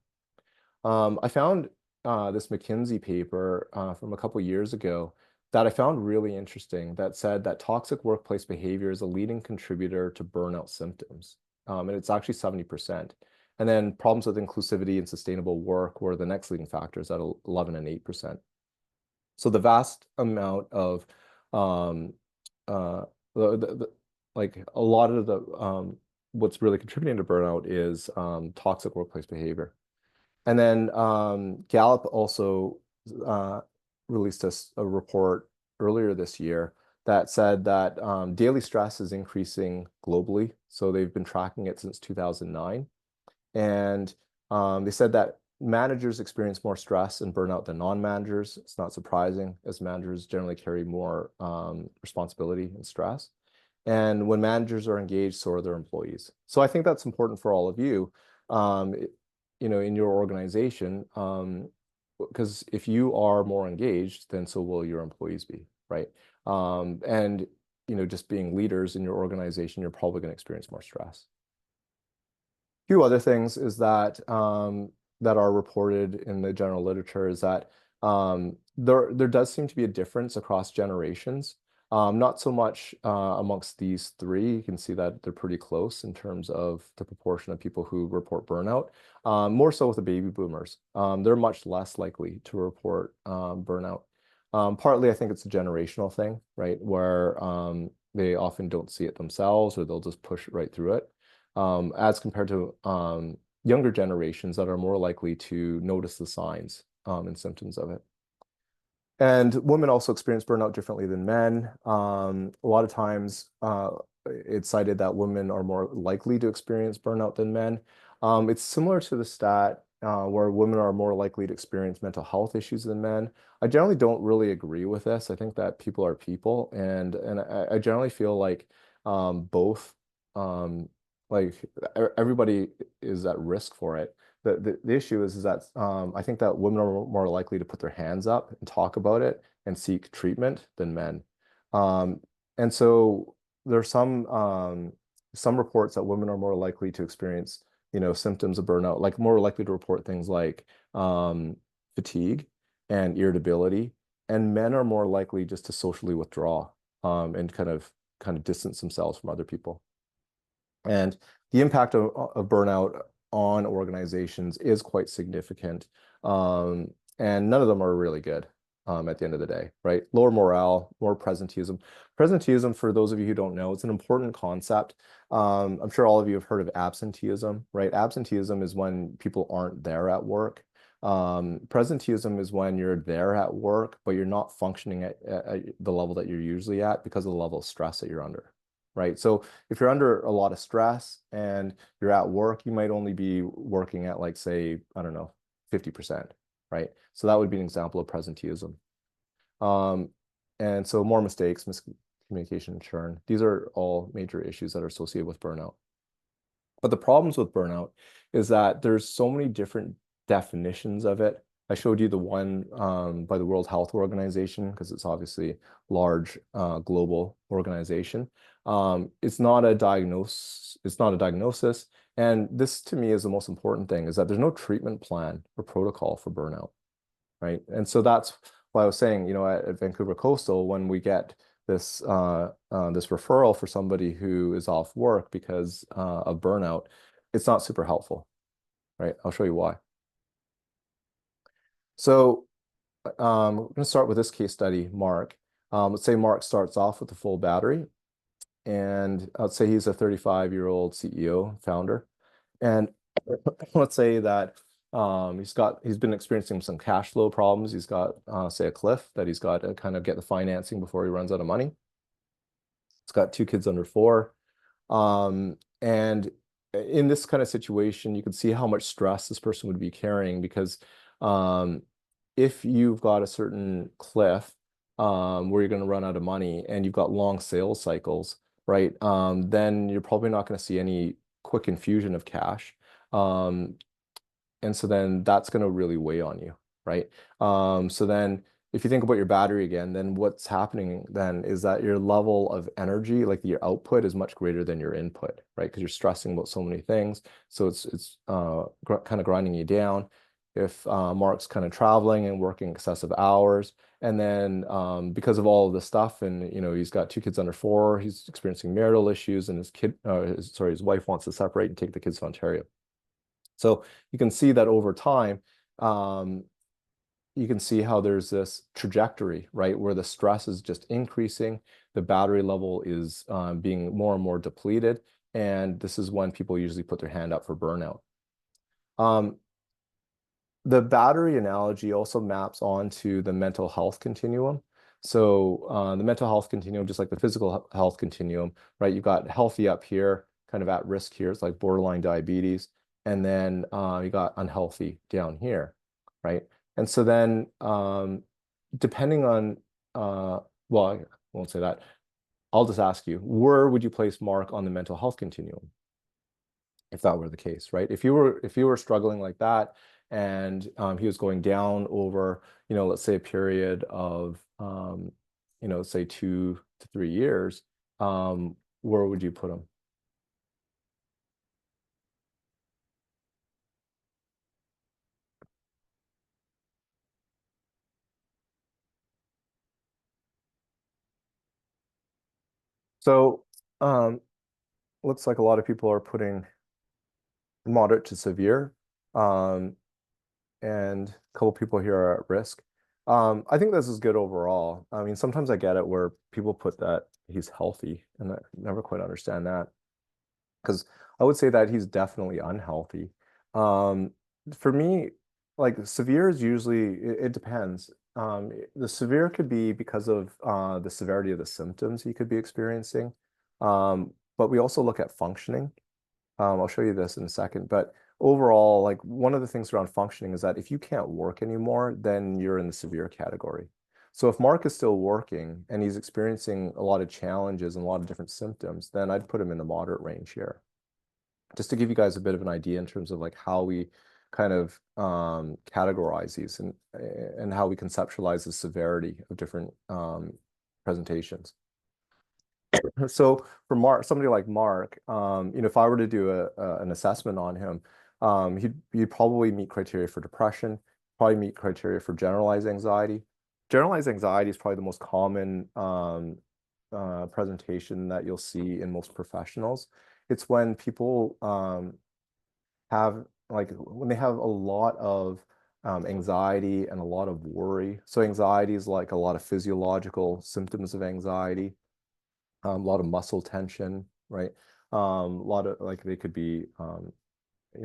I found this McKinsey paper from a couple years ago that I found really interesting that said that toxic workplace behavior is a leading contributor to burnout symptoms. And it's actually 70%. And then problems with inclusivity and sustainable work were the next leading factors at 11 and 8%. So the vast amount of like a lot of the what's really contributing to burnout is toxic workplace behavior. And then Gallup also released a report earlier this year that said that daily stress is increasing globally. So they've been tracking it since 2009. And they said that managers experience more stress and burnout than non-managers. It's not surprising, as managers generally carry more responsibility and stress. And when managers are engaged, so are their employees. So I think that's important for all of you, in your organization, because if you are more engaged, then so will your employees be, right? And just being leaders in your organization, you're probably going to experience more stress. A few other things is that that are reported in the general literature is that there does seem to be a difference across generations. Not so much amongst these three. You can see that they're pretty close in terms of the proportion of people who report burnout. More so with the baby boomers. They're much less likely to report burnout. Partly, I think it's a generational thing, right? Where they often don't see it themselves, or they'll just push right through it. As compared to younger generations that are more likely to notice the signs and symptoms of it. And women also experience burnout differently than men. A lot of times it's cited that women are more likely to experience burnout than men. It's similar to the stat where women are more likely to experience mental health issues than men. I generally don't really agree with this. I think that people are people, and I generally feel like both, like everybody is at risk for it. The issue is that I think that women are more likely to put their hands up and talk about it and seek treatment than men. And so there's some reports that women are more likely to experience, symptoms of burnout, like more likely to report things like fatigue and irritability, and men are more likely just to socially withdraw and kind of distance themselves from other people. And the impact of burnout on organizations is quite significant. And none of them are really good at the end of the day, right? Lower morale, more presenteeism. Presenteeism, for those of you who don't know, it's an important concept. I'm sure all of you have heard of absenteeism, right? Absenteeism is when people aren't there at work. Presenteeism is when you're there at work, but you're not functioning at the level that you're usually at because of the level of stress that you're under. Right. So if you're under a lot of stress and you're at work, you might only be working at, like, say, I don't know, 50%, right? So that would be an example of presenteeism. And so more mistakes, miscommunication, and churn. These are all major issues that are associated with burnout. But the problems with burnout is that there's so many different definitions of it. I showed you the one by the World Health Organization because it's obviously a large global organization. It's not a diagnosis. And this, to me, is the most important thing, is that there's no treatment plan or protocol for burnout, right? And so that's why I was saying, at Vancouver Coastal, when we get this this referral for somebody who is off work because of burnout, it's not super helpful, right? I'll show you why. So we're going to start with this case study, Mark. Let's say Mark starts off with a full battery, and let's say he's a 35-year-old CEO, founder. And let's say that he's been experiencing some cash flow problems. He's got, say, a cliff that he's got to kind of get the financing before he runs out of money. He's got 2 kids under 4. And in this kind of situation, you can see how much stress this person would be carrying, because if you've got a certain cliff where you're going to run out of money and you've got long sales cycles, right? Then you're probably not going to see any quick infusion of cash. And so then that's going to really weigh on you, right? So then if you think about your battery again, then what's happening then is that your level of energy, like your output, is much greater than your input, right? Because you're stressing about so many things. So it's kind of grinding you down. If Mark's kind of traveling and working excessive hours, and then because of all of this stuff, and he's got 2 kids under 4, he's experiencing marital issues, and his wife wants to separate and take the kids to Ontario. So you can see that over time, you can see how there's this trajectory, right, where the stress is just increasing, the battery level is being more and more depleted, and this is when people usually put their hand up for burnout. The battery analogy also maps onto the mental health continuum. So the mental health continuum, just like the physical health continuum, right? You've got healthy up here, kind of at risk here. It's like borderline diabetes. And then you got unhealthy down here, right? And so then depending on, well, I won't say that. I'll just ask you, where would you place Mark on the mental health continuum? If that were the case, right? If you were struggling like that, and he was going down over, let's say a period of, say 2 to 3 years, where would you put him? So looks like a lot of people are putting moderate to severe, and a couple people here are at risk. I think this is good overall. I mean, sometimes I get it where people put that he's healthy, and I never quite understand that, because I would say that he's definitely unhealthy. For me, like severe is usually, it depends. The severe could be because of the severity of the symptoms he could be experiencing. But we also look at functioning. I'll show you this in a second, but overall, like one of the things around functioning is that if you can't work anymore, then you're in the severe category. So if Mark is still working and he's experiencing a lot of challenges and a lot of different symptoms, then I'd put him in the moderate range here. Just to give you guys a bit of an idea in terms of like how we kind of categorize these, and how we conceptualize the severity of different presentations. So for Mark, somebody like Mark, if I were to do an assessment on him, he'd probably meet criteria for depression, probably meet criteria for generalized anxiety. Generalized anxiety is probably the most common presentation that you'll see in most professionals. It's when people when they have a lot of anxiety and a lot of worry. So anxiety is like a lot of physiological symptoms of anxiety. A lot of muscle tension, right? A lot of they could be,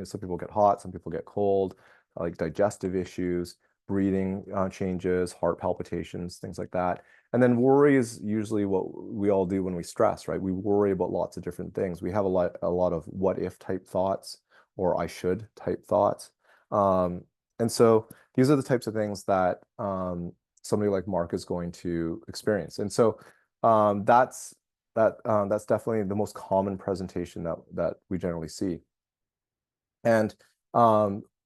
some people get hot, some people get cold, like digestive issues, breathing changes, heart palpitations, things like that. And then worry is usually what we all do when we stress, right? We worry about lots of different things. We have a lot of what if type thoughts, or I should type thoughts. And so these are the types of things that somebody like Mark is going to experience. And so that's definitely the most common presentation that we generally see. And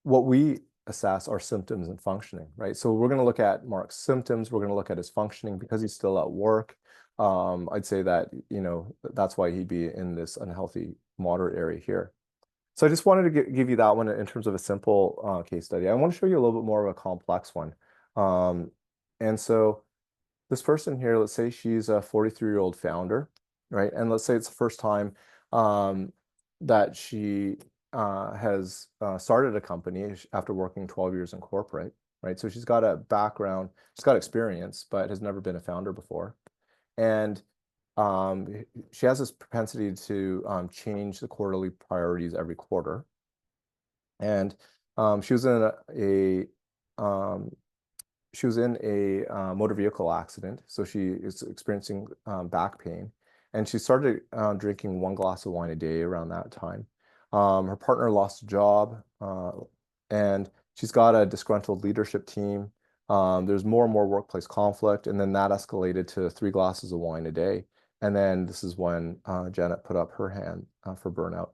what we assess are symptoms and functioning, right? So we're going to look at Mark's symptoms. We're going to look at his functioning because he's still at work. I'd say that, that's why he'd be in this unhealthy moderate area here. So I just wanted to give you that one in terms of a simple case study. I want to show you a little bit more of a complex one. And so this person here, let's say she's a 43-year-old founder, right? And let's say it's the first time that she has started a company after working 12 years in corporate, right? So she's got a background, she's got experience, but has never been a founder before. And she has this propensity to change the quarterly priorities every quarter. And she was in a motor vehicle accident, so she is experiencing back pain. and she started drinking 1 glass of wine a day around that time. Her partner lost a job, and she's got a disgruntled leadership team. There's more and more workplace conflict, and then that escalated to 3 glasses of wine a day. And then this is when Janet put up her hand for burnout.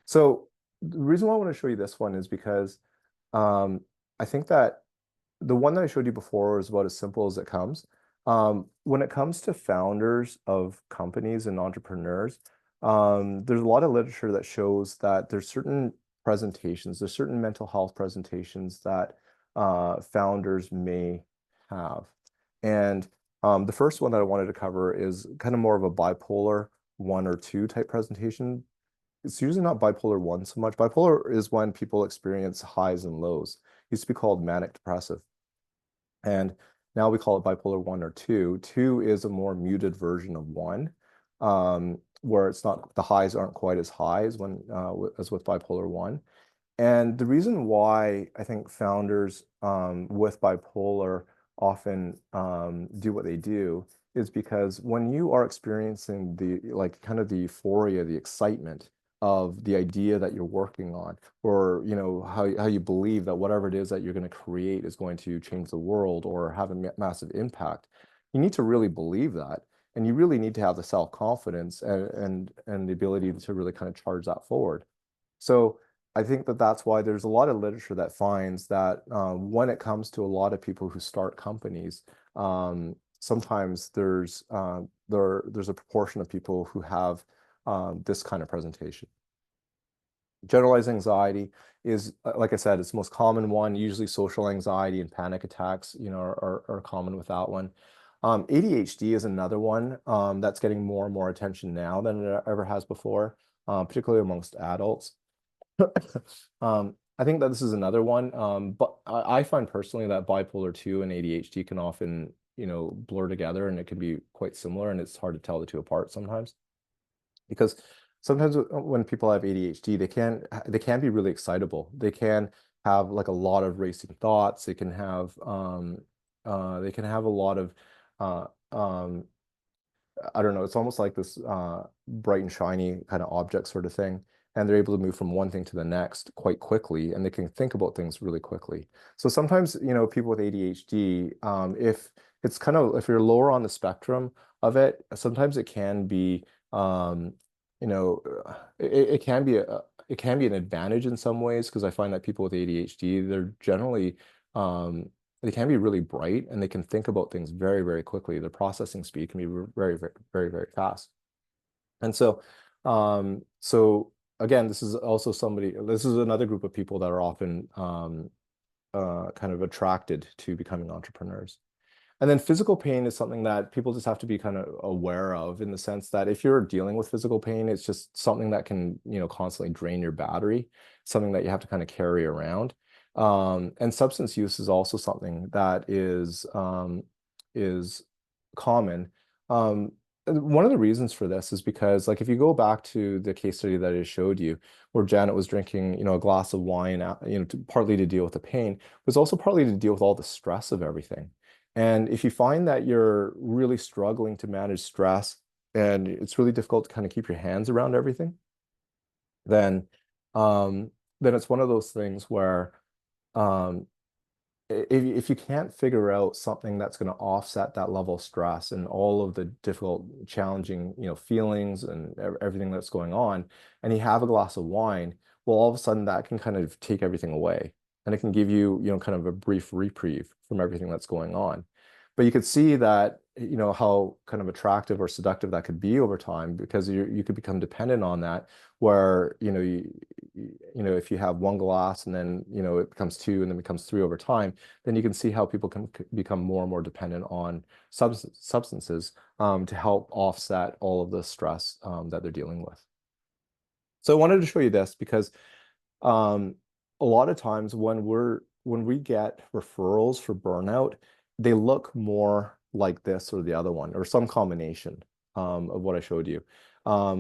So the reason why I want to show you this one is because I think that the one that I showed you before is about as simple as it comes. When it comes to founders of companies and entrepreneurs, there's a lot of literature that shows that there's certain presentations, there's certain mental health presentations that founders may have. And the first one that I wanted to cover is kind of more of a bipolar 1 or 2 type presentation. It's usually not bipolar 1 so much. Bipolar is when people experience highs and lows. It used to be called manic depressive. And now we call it bipolar 1 or 2. 2 is a more muted version of 1, where it's not, the highs aren't quite as high as when as with bipolar 1. And the reason why I think founders with bipolar often do what they do is because when you are experiencing the kind of the euphoria, the excitement of the idea that you're working on, or how you believe that whatever it is that you're going to create is going to change the world or have a massive impact, you need to really believe that, and you really need to have the self-confidence and the ability to really kind of charge that forward. So I think that that's why there's a lot of literature that finds that when it comes to a lot of people who start companies, sometimes there's a proportion of people who have this kind of presentation. Generalized anxiety is, like I said, it's the most common one. Usually social anxiety and panic attacks, are common with that one. ADHD is another one that's getting more and more attention now than it ever has before, particularly amongst adults. I think that this is another one, but I find personally that bipolar 2 and ADHD can often, blur together, and it can be quite similar, and it's hard to tell the two apart sometimes. Because sometimes when people have ADHD, they can be really excitable. They can have like a lot of racing thoughts. They can have a lot of I don't know, it's almost like this bright and shiny kind of object sort of thing. And they're able to move from one thing to the next quite quickly, and they can think about things really quickly. So sometimes, people with ADHD, if you're lower on the spectrum of it, sometimes it can be, it can be an advantage in some ways, because I find that people with ADHD, they're generally, they can be really bright, and they can think about things very, very quickly. Their processing speed can be very, very, very, very fast. And so again, this is another group of people that are often kind of attracted to becoming entrepreneurs. And then physical pain is something that people just have to be kind of aware of, in the sense that if you're dealing with physical pain, it's just something that can, constantly drain your battery, something that you have to kind of carry around. And substance use is also something that is common. One of the reasons for this is because, like, if you go back to the case study that I showed you, where Janet was drinking, a glass of wine, partly to deal with the pain, was also partly to deal with all the stress of everything. And if you find that you're really struggling to manage stress, and it's really difficult to kind of keep your hands around everything, then it's one of those things where if you can't figure out something that's going to offset that level of stress and all of the difficult, challenging, feelings and everything that's going on, and you have a glass of wine, well, all of a sudden that can kind of take everything away, and it can give you, kind of a brief reprieve from everything that's going on. But you could see that, how kind of attractive or seductive that could be over time, because you could become dependent on that, where, if you have 1 glass and then, it becomes 2 and then becomes 3 over time, then you can see how people can become more and more dependent on substances to help offset all of the stress that they're dealing with. So I wanted to show you this because a lot of times when we get referrals for burnout, they look more like this or the other one, or some combination of what I showed you.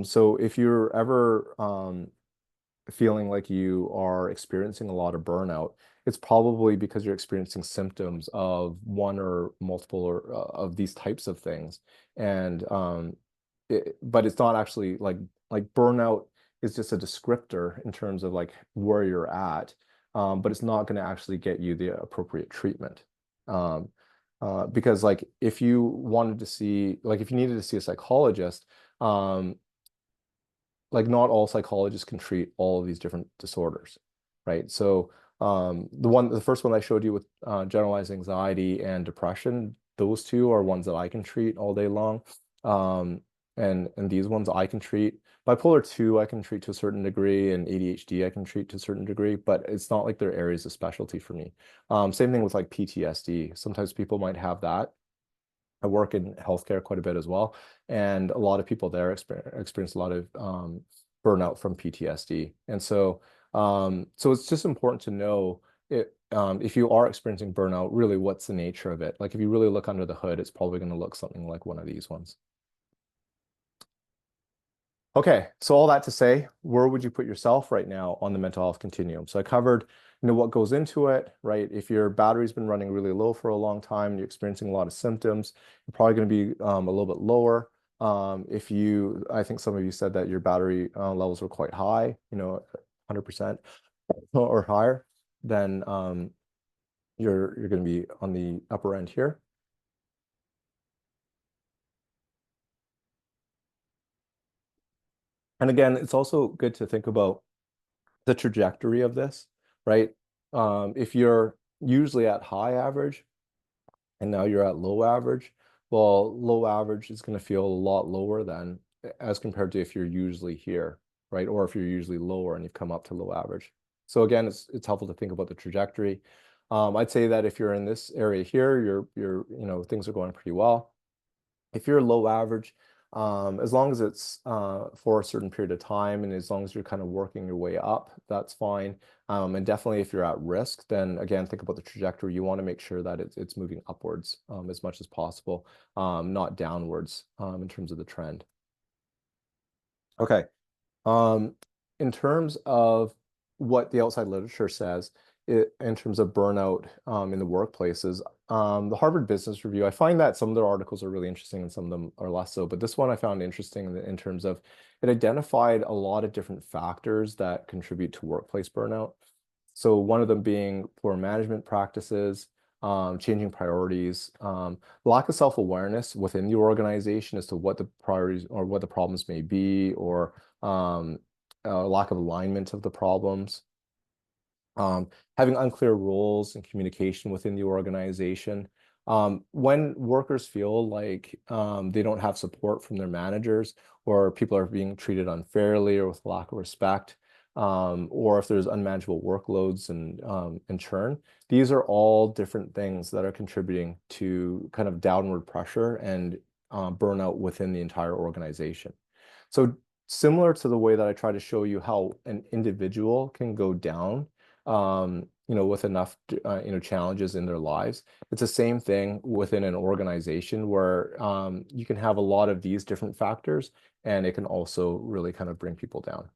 So if you're ever feeling like you are experiencing a lot of burnout, it's probably because you're experiencing symptoms of one or multiple of these types of things. And but it's not actually like burnout is just a descriptor in terms of like where you're at, but it's not going to actually get you the appropriate treatment. Because like if you wanted to see, like if you needed to see a psychologist, like not all psychologists can treat all of these different disorders, right? So the first one I showed you with generalized anxiety and depression, those two are ones that I can treat all day long. And these ones I can treat. Bipolar 2 I can treat to a certain degree, and ADHD I can treat to a certain degree, but it's not like they're areas of specialty for me. Same thing with like PTSD. Sometimes people might have that. I work in healthcare quite a bit as well, and a lot of people there experience a lot of burnout from PTSD. And so it's just important to know if you are experiencing burnout, really what's the nature of it. Like if you really look under the hood, it's probably going to look something like one of these ones. Okay, so all that to say, where would you put yourself right now on the mental health continuum? So I covered, what goes into it, right? If your battery's been running really low for a long time, and you're experiencing a lot of symptoms, you're probably going to be a little bit lower. I think some of you said that your battery levels were quite high, 100% or higher, then you're going to be on the upper end here. And again, it's also good to think about the trajectory of this, right? If you're usually at high average and now you're at low average, well, low average is going to feel a lot lower than as compared to if you're usually here, right? Or if you're usually lower and you've come up to low average. So again, it's helpful to think about the trajectory. I'd say that if you're in this area here, things are going pretty well. If you're low average, as long as it's for a certain period of time and as long as you're kind of working your way up, that's fine. And definitely if you're at risk, then again, think about the trajectory. You want to make sure that it's moving upwards as much as possible, not downwards in terms of the trend. Okay. In terms of what the outside literature says, in terms of burnout in the workplaces, the Harvard Business Review, I find that some of their articles are really interesting and some of them are less so, but this one I found interesting in terms of it identified a lot of different factors that contribute to workplace burnout. So one of them being poor management practices, changing priorities, lack of self-awareness within the organization as to what the priorities or what the problems may be, or lack of alignment of the problems, having unclear roles and communication within the organization. When workers feel like they don't have support from their managers, or people are being treated unfairly or with lack of respect, or if there's unmanageable workloads and churn, these are all different things that are contributing to kind of downward pressure and burnout within the entire organization. So similar to the way that I try to show you how an individual can go down, with enough, challenges in their lives, it's the same thing within an organization where you can have a lot of these different factors, and it can also really kind of bring people down.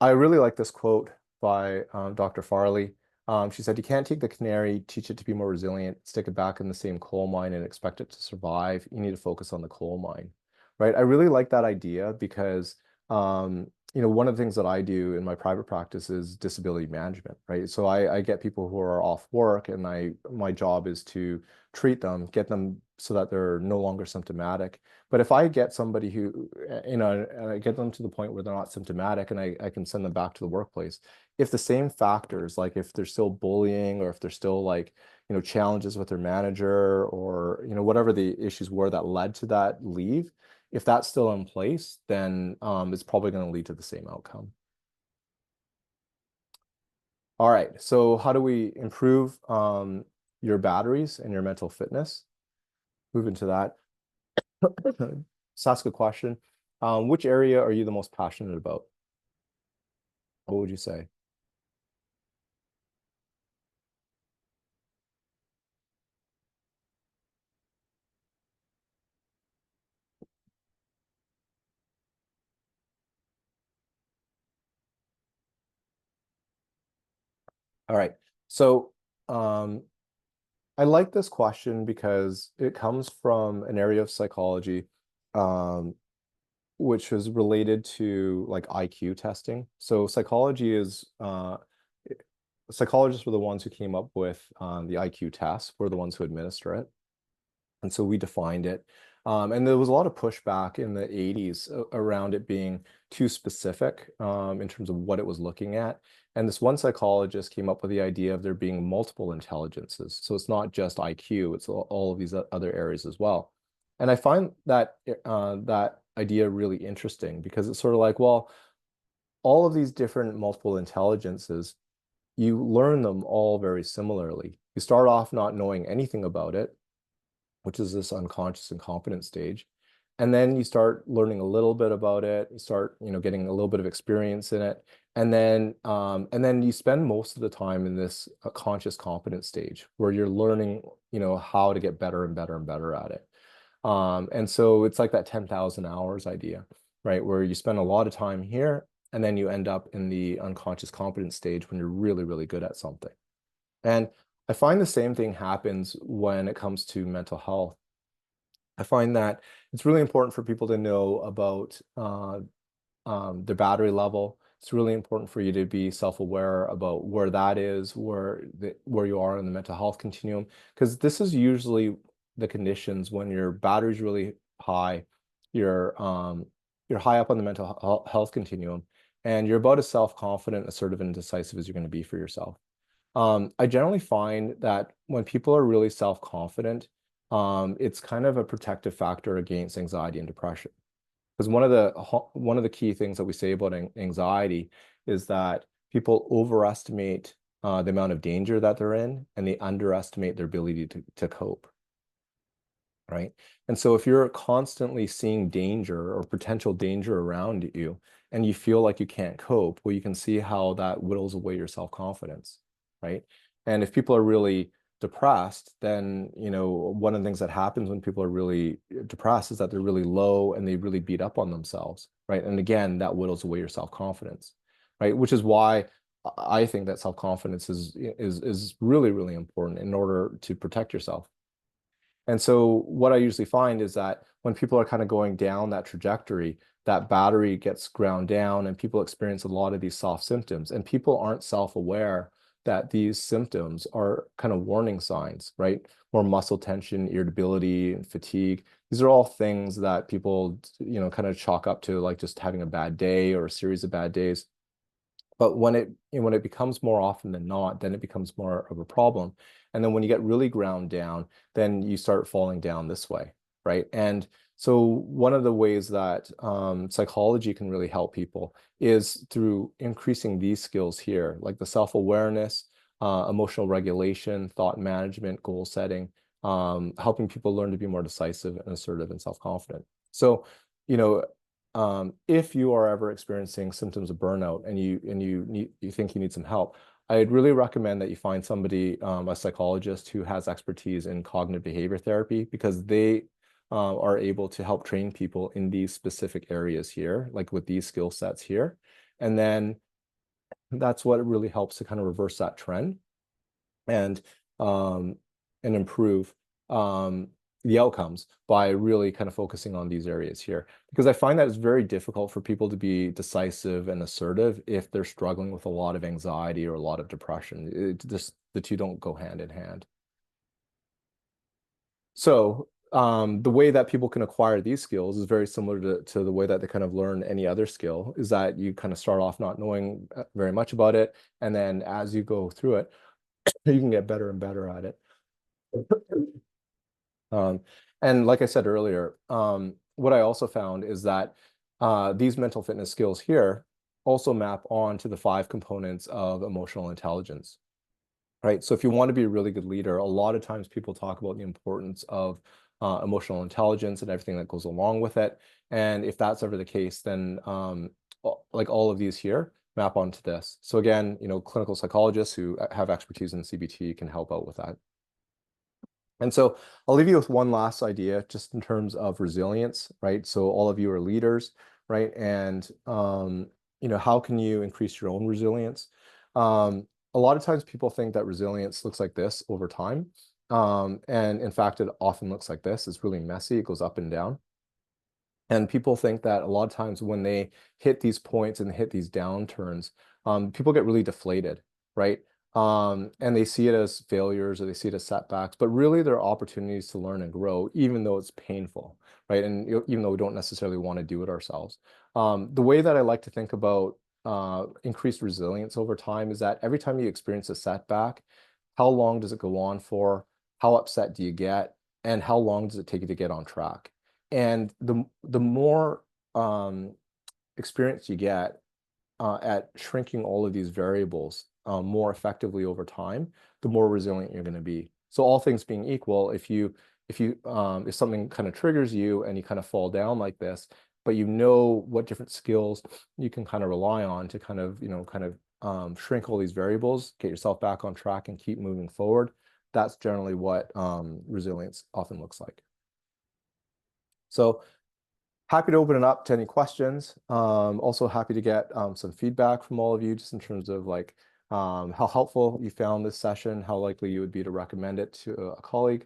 I really like this quote by Dr. Farley. She said, "You can't take the canary, teach it to be more resilient, stick it back in the same coal mine and expect it to survive. You need to focus on the coal mine," right? I really like that idea because, one of the things that I do in my private practice is disability management, right? So I get people who are off work, and my job is to treat them, get them so that they're no longer symptomatic. But if I get somebody who, and I get them to the point where they're not symptomatic, and I can send them back to the workplace, if the same factors, like if they're still bullying, or if there's still like, challenges with their manager, or, whatever the issues were that led to that leave, if that's still in place, then it's probably going to lead to the same outcome. All right, so how do we improve your batteries and your mental fitness? Move into that. Let's ask a question. Which area are you the most passionate about? What would you say? All right. So I like this question because it comes from an area of psychology, which is related to like IQ testing. So psychologists were the ones who came up with the IQ test, were the ones who administer it. And so we defined it. And there was a lot of pushback in the 80s around it being too specific in terms of what it was looking at. And this one psychologist came up with the idea of there being multiple intelligences. So it's not just IQ, it's all of these other areas as well. And I find that that idea really interesting because it's sort of like, well, all of these different multiple intelligences, you learn them all very similarly. You start off not knowing anything about it, which is this unconscious and confident stage. And then you start learning a little bit about it. You start, getting a little bit of experience in it. And then you spend most of the time in this conscious confident stage where you're learning, how to get better and better and better at it. And so it's like that 10,000 hours idea, right? Where you spend a lot of time here and then you end up in the unconscious confidence stage when you're really, really good at something. And I find the same thing happens when it comes to mental health. I find that it's really important for people to know about their battery level. It's really important for you to be self-aware about where that is, where you are in the mental health continuum, because this is usually the conditions when your battery's really high, you're high up on the mental health continuum, and you're about as self-confident, assertive, and decisive as you're going to be for yourself. I generally find that when people are really self-confident, it's kind of a protective factor against anxiety and depression. Because one of the key things that we say about anxiety is that people overestimate the amount of danger that they're in, and they underestimate their ability to cope. Right? And so if you're constantly seeing danger or potential danger around you, and you feel like you can't cope, well, you can see how that whittles away your self-confidence. Right? And if people are really depressed, then, one of the things that happens when people are really depressed is that they're really low and they really beat up on themselves, right? And again, that whittles away your self-confidence, right? Which is why I think that self-confidence is really, really important in order to protect yourself. And so what I usually find is that when people are kind of going down that trajectory, that battery gets ground down and people experience a lot of these soft symptoms, and people aren't self-aware that these symptoms are kind of warning signs, right? More muscle tension, irritability, and fatigue. These are all things that people, kind of chalk up to like just having a bad day or a series of bad days. But when it becomes more often than not, then it becomes more of a problem. And then when you get really ground down, then you start falling down this way, right? And so one of the ways that psychology can really help people is through increasing these skills here, like the self-awareness, emotional regulation, thought management, goal setting, helping people learn to be more decisive and assertive and self-confident. So, if you are ever experiencing symptoms of burnout and you think you need some help, I'd really recommend that you find somebody, a psychologist who has expertise in cognitive behavior therapy, because they are able to help train people in these specific areas here, like with these skill sets here. And then that's what really helps to kind of reverse that trend and improve the outcomes by really kind of focusing on these areas here. Because I find that it's very difficult for people to be decisive and assertive if they're struggling with a lot of anxiety or a lot of depression. The two don't go hand in hand. So the way that people can acquire these skills is very similar to the way that they kind of learn any other skill, is that you kind of start off not knowing very much about it. And then as you go through it, you can get better and better at it. And like I said earlier, what I also found is that these mental fitness skills here also map on to the 5 components of emotional intelligence, right? So if you want to be a really good leader, a lot of times people talk about the importance of emotional intelligence and everything that goes along with it. And if that's ever the case, then like all of these here map onto this. So again, clinical psychologists who have expertise in CBT can help out with that. And so I'll leave you with one last idea, just in terms of resilience, right? So all of you are leaders, right? And, how can you increase your own resilience? A lot of times people think that resilience looks like this over time. And in fact, it often looks like this. It's really messy. It goes up and down. And people think that a lot of times when they hit these points and hit these downturns, people get really deflated, right? And they see it as failures or they see it as setbacks, but really they're opportunities to learn and grow, even though it's painful, right? And even though we don't necessarily want to do it ourselves. The way that I like to think about increased resilience over time is that every time you experience a setback, how long does it go on for? How upset do you get? And how long does it take you to get on track? And the more experience you get at shrinking all of these variables more effectively over time, the more resilient you're going to be. So all things being equal, if something kind of triggers you and you kind of fall down like this, but you know what different skills you can kind of rely on to kind of shrink all these variables, get yourself back on track and keep moving forward. That's generally what resilience often looks like. So happy to open it up to any questions. Also happy to get some feedback from all of you, just in terms of like how helpful you found this session, how likely you would be to recommend it to a colleague.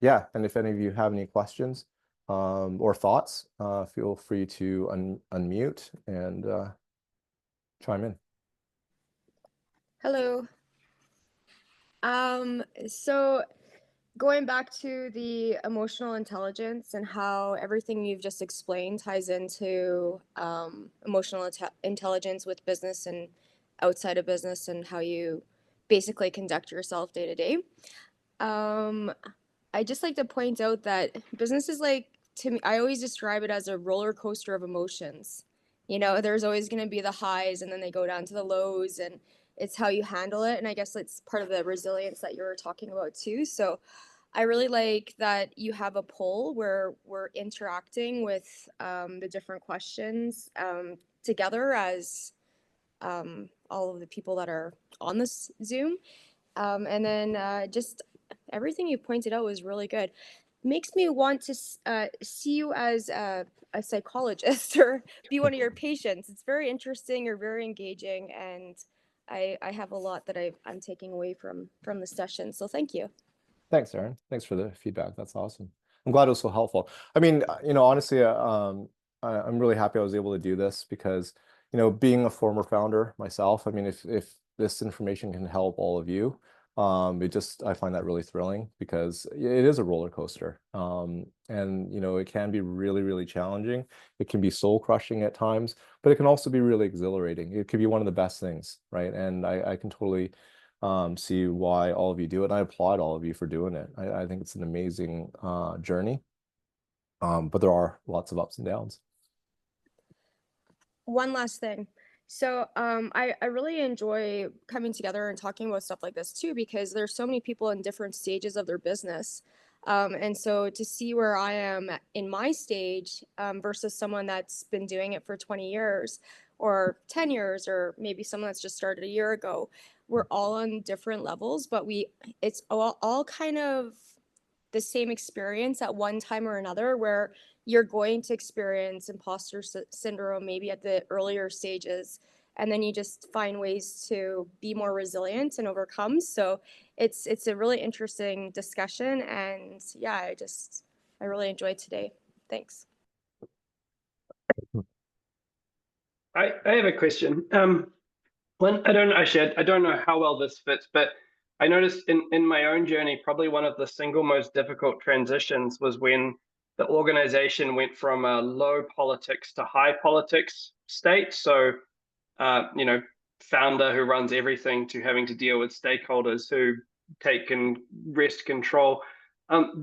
Yeah, and if any of you have any questions or thoughts, feel free to unmute and chime in. Hello. So going back to the emotional intelligence and how everything you've just explained ties into emotional intelligence with business and outside of business, and how you basically conduct yourself day to day. I just like to point out that business is like, to me, I always describe it as a roller coaster of emotions. You know, there's always going to be the highs and then they go down to the lows, and it's how you handle it. And I guess it's part of the resilience that you were talking about too. So I really like that you have a poll where we're interacting with the different questions together as all of the people that are on this Zoom. And then just everything you pointed out was really good. Makes me want to see you as a psychologist or be one of your patients. It's very interesting. You're very engaging, and I have a lot that I'm taking away from the session. So thank you. Thanks, Aaron. Thanks for the feedback. That's awesome. I'm glad it was so helpful. I mean, honestly, I'm really happy I was able to do this because, being a former founder myself, I mean, if this information can help all of you, I find that really thrilling because it is a roller coaster. And, it can be really, really challenging. It can be soul crushing at times, but it can also be really exhilarating. It could be one of the best things, right? And I can totally see why all of you do it. And I applaud all of you for doing it. I think it's an amazing journey, but there are lots of ups and downs. One last thing. So I really enjoy coming together and talking about stuff like this too, because there's so many people in different stages of their business. And so to see where I am in my stage versus someone that's been doing it for 20 years or 10 years, or maybe someone that's just started a year ago, we're all on different levels, but it's all kind of the same experience at one time or another, where you're going to experience imposter syndrome maybe at the earlier stages, and then you just find ways to be more resilient and overcome. So it's a really interesting discussion, and yeah, I really enjoyed today. Thanks. I have a question. I don't know how well this fits, but I noticed in my own journey, probably one of the single most difficult transitions was when the organization went from a low politics to high politics state. So, founder who runs everything to having to deal with stakeholders who take and wrest control.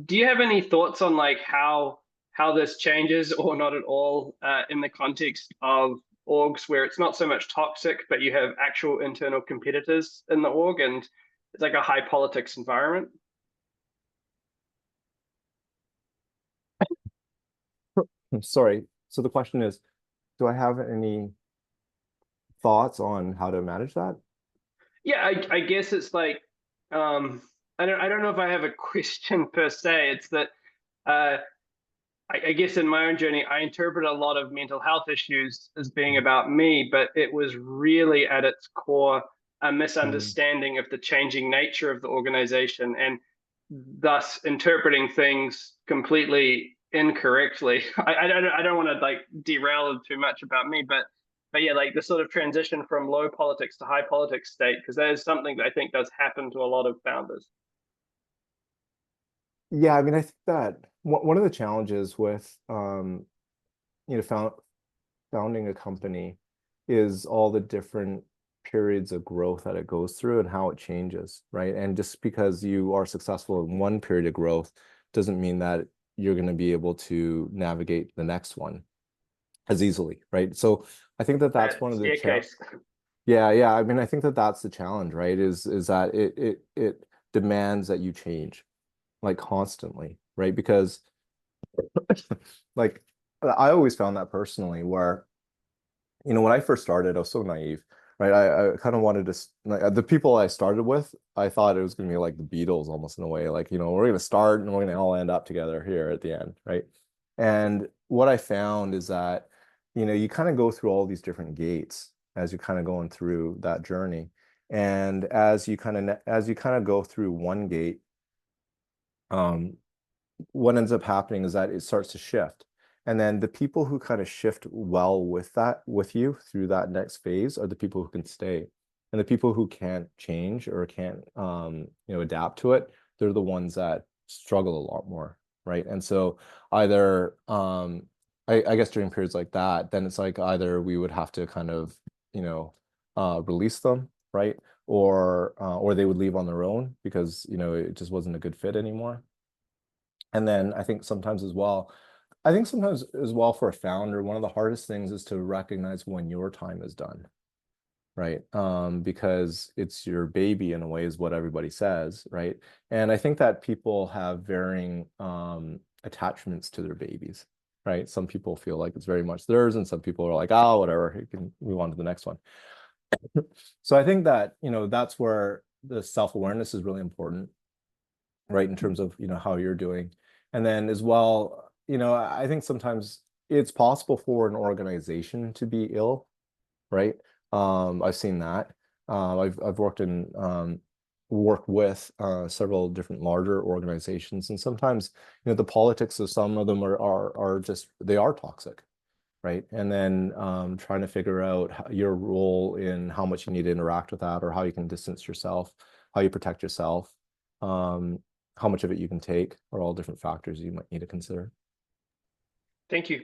Do you have any thoughts on like how this changes, or not at all, in the context of orgs where it's not so much toxic, but you have actual internal competitors in the org and it's like a high politics environment? Sorry. So the question is, do I have any thoughts on how to manage that? Yeah, I guess it's like, I don't know if I have a question per se. It's that I guess in my own journey, I interpret a lot of mental health issues as being about me, but it was really at its core a misunderstanding of the changing nature of the organization, and thus interpreting things completely incorrectly. I don't want to like derail too much about me, but yeah, like the sort of transition from low politics to high politics state, because that is something that I think does happen to a lot of founders. Yeah, I mean, I think that one of the challenges with founding a company is all the different periods of growth that it goes through and how it changes, right? And just because you are successful in one period of growth doesn't mean that you're going to be able to navigate the next one as easily, right? So I think that that's one of the yeah. I mean, I think that that's the challenge, right? Is that it demands that you change like constantly, right? Because like I always found that personally where, when I first started, I was so naive, right? I kind of wanted to, like, the people I started with, I thought it was going to be like the Beatles almost in a way, like, we're going to start and we're going to all end up together here at the end, right? And what I found is that, you kind of go through all these different gates as you're kind of going through that journey. And as you kind of go through one gate, what ends up happening is that it starts to shift. And then the people who kind of shift well with you through that next phase are the people who can stay. And the people who can't change or can't adapt to it, they're the ones that struggle a lot more, right? And so either I guess during periods like that, then it's like either we would have to kind of release them, right? Or they would leave on their own because it just wasn't a good fit anymore. And then I think sometimes as well for a founder, one of the hardest things is to recognize when your time is done, right? Because it's your baby in a way is what everybody says, right? And I think that people have varying attachments to their babies, right? Some people feel like it's very much theirs, and some people are like, oh, whatever, you can move on to the next one. So I think that, that's where the self-awareness is really important, right? In terms of, how you're doing. And then as well, I think sometimes it's possible for an organization to be ill, right? I've seen that. I've worked with several different larger organizations, and sometimes, the politics of some of them are just, they are toxic, right? And then trying to figure out your role in how much you need to interact with that, or how you can distance yourself, how you protect yourself, how much of it you can take, are all different factors you might need to consider. Thank you.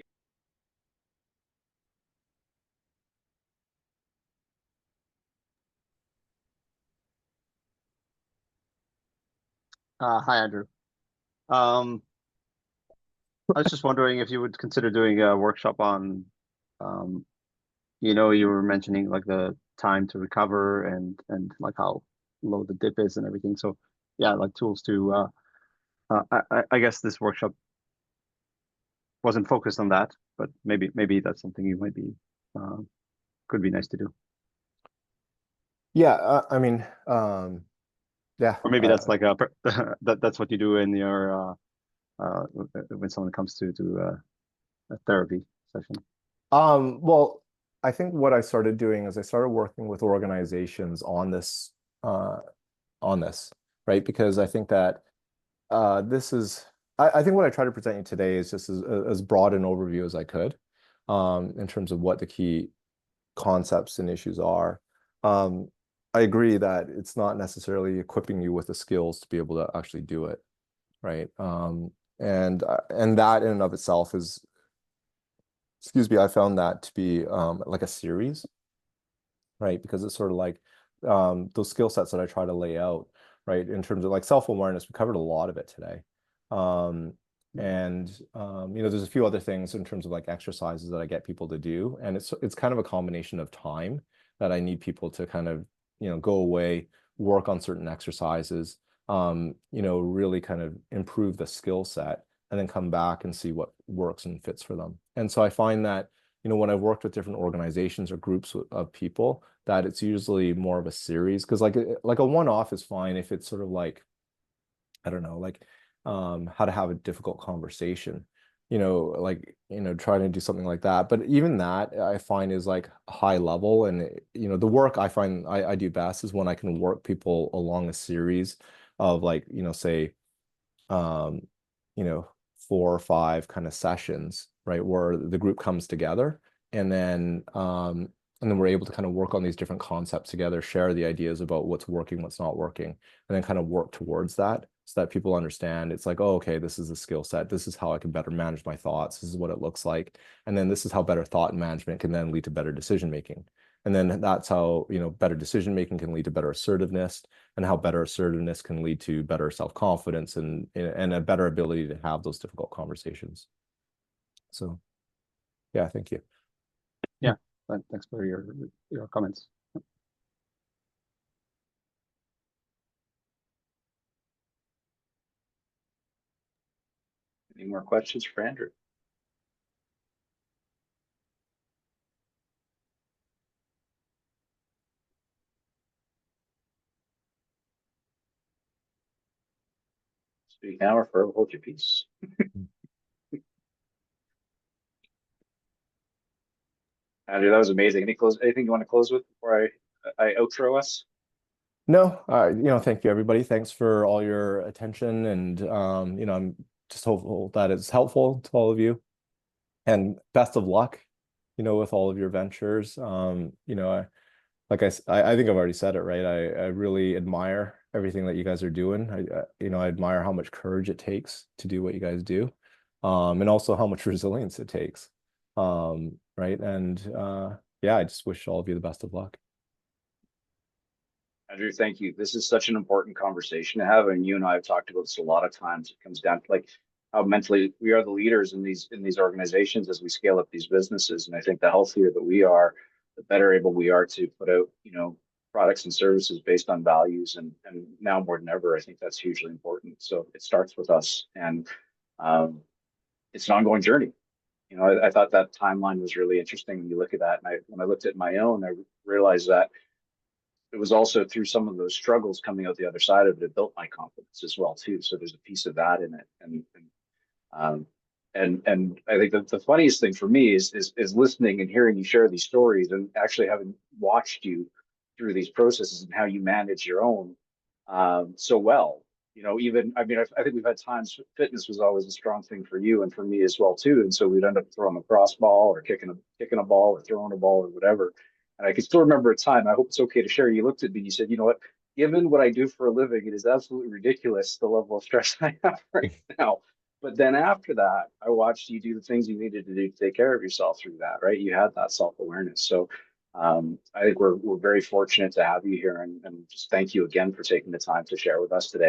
Hi, Andrew. I was just wondering if you would consider doing a workshop on, you were mentioning like the time to recover and like how low the dip is and everything. So yeah, like tools to, I guess this workshop wasn't focused on that, but maybe that's something you might be, could be nice to do. Yeah, I mean, yeah. Or maybe that's like that's what you do in your when someone comes to a therapy session. Well, I think what I started doing is I started working with organizations on this, right? Because I think that this is, I think what I try to present you today is just as broad an overview as I could, in terms of what the key concepts and issues are. I agree that it's not necessarily equipping you with the skills to be able to actually do it, right? And that in and of itself is, excuse me, I found that to be like a series, right? Because it's sort of like those skill sets that I try to lay out, right? In terms of like self-awareness, we covered a lot of it today. There's a few other things in terms of like exercises that I get people to do. And it's kind of a combination of time that I need people to kind of, go away, work on certain exercises, really kind of improve the skill set, and then come back and see what works and fits for them. And so I find that, when I've worked with different organizations or groups of people, that it's usually more of a series, because like a one-off is fine if it's sort of like, I don't know, like how to have a difficult conversation, trying to do something like that. But even that I find is like high level, and the work I find I do best is when I can work people along a series of like, say, um, 4 or 5 kind of sessions, right, where the group comes together, and then we're able to kind of work on these different concepts together, share the ideas about what's working, what's not working, and then kind of work towards that so that people understand it's like, oh, okay, this is a skill set. This is how I can better manage my thoughts. This is what it looks like. And then this is how better thought management can then lead to better decision making. And then that's how, better decision making can lead to better assertiveness, and how better assertiveness can lead to better self-confidence and a better ability to have those difficult conversations. So, yeah, thank you. Yeah, thanks for your comments. Any more questions for Andrew? Speak now or forever hold your peace. Andrew, that was amazing. Anything you want to close with before I outro us? No, thank you, everybody. Thanks for all your attention, and I'm just hopeful that it's helpful to all of you, and best of luck, with all of your ventures. I think I've already said it, right? I really admire everything that you guys are doing. I admire how much courage it takes to do what you guys do, and also how much resilience it takes, right? And yeah, I just wish all of you the best of luck. Andrew, thank you. This is such an important conversation to have, and you and I have talked about this a lot of times. It comes down to like how mentally we are the leaders in these organizations as we scale up these businesses. And I think the healthier that we are, the better able we are to put out, products and services based on values. And now more than ever, I think that's hugely important. So it starts with us, and it's an ongoing journey. I thought that timeline was really interesting when you look at that. And when I looked at my own, I realized that it was also through some of those struggles coming out the other side of it, it built my confidence as well too. So there's a piece of that in it, and I think that the funniest thing for me is listening and hearing you share these stories, and actually having watched you through these processes and how you manage your own so well. I think we've had times fitness was always a strong thing for you and for me as well too, and so we'd end up throwing a cross ball or kicking a ball or throwing a ball or whatever. And I can still remember a time, I hope it's okay to share, you looked at me and you said, you know what, given what I do for a living, it is absolutely ridiculous the level of stress I have right now. But then after that, I watched you do the things you needed to do to take care of yourself through that, right? You had that self-awareness. So I think we're very fortunate to have you here, and just thank you again for taking the time to share with us today.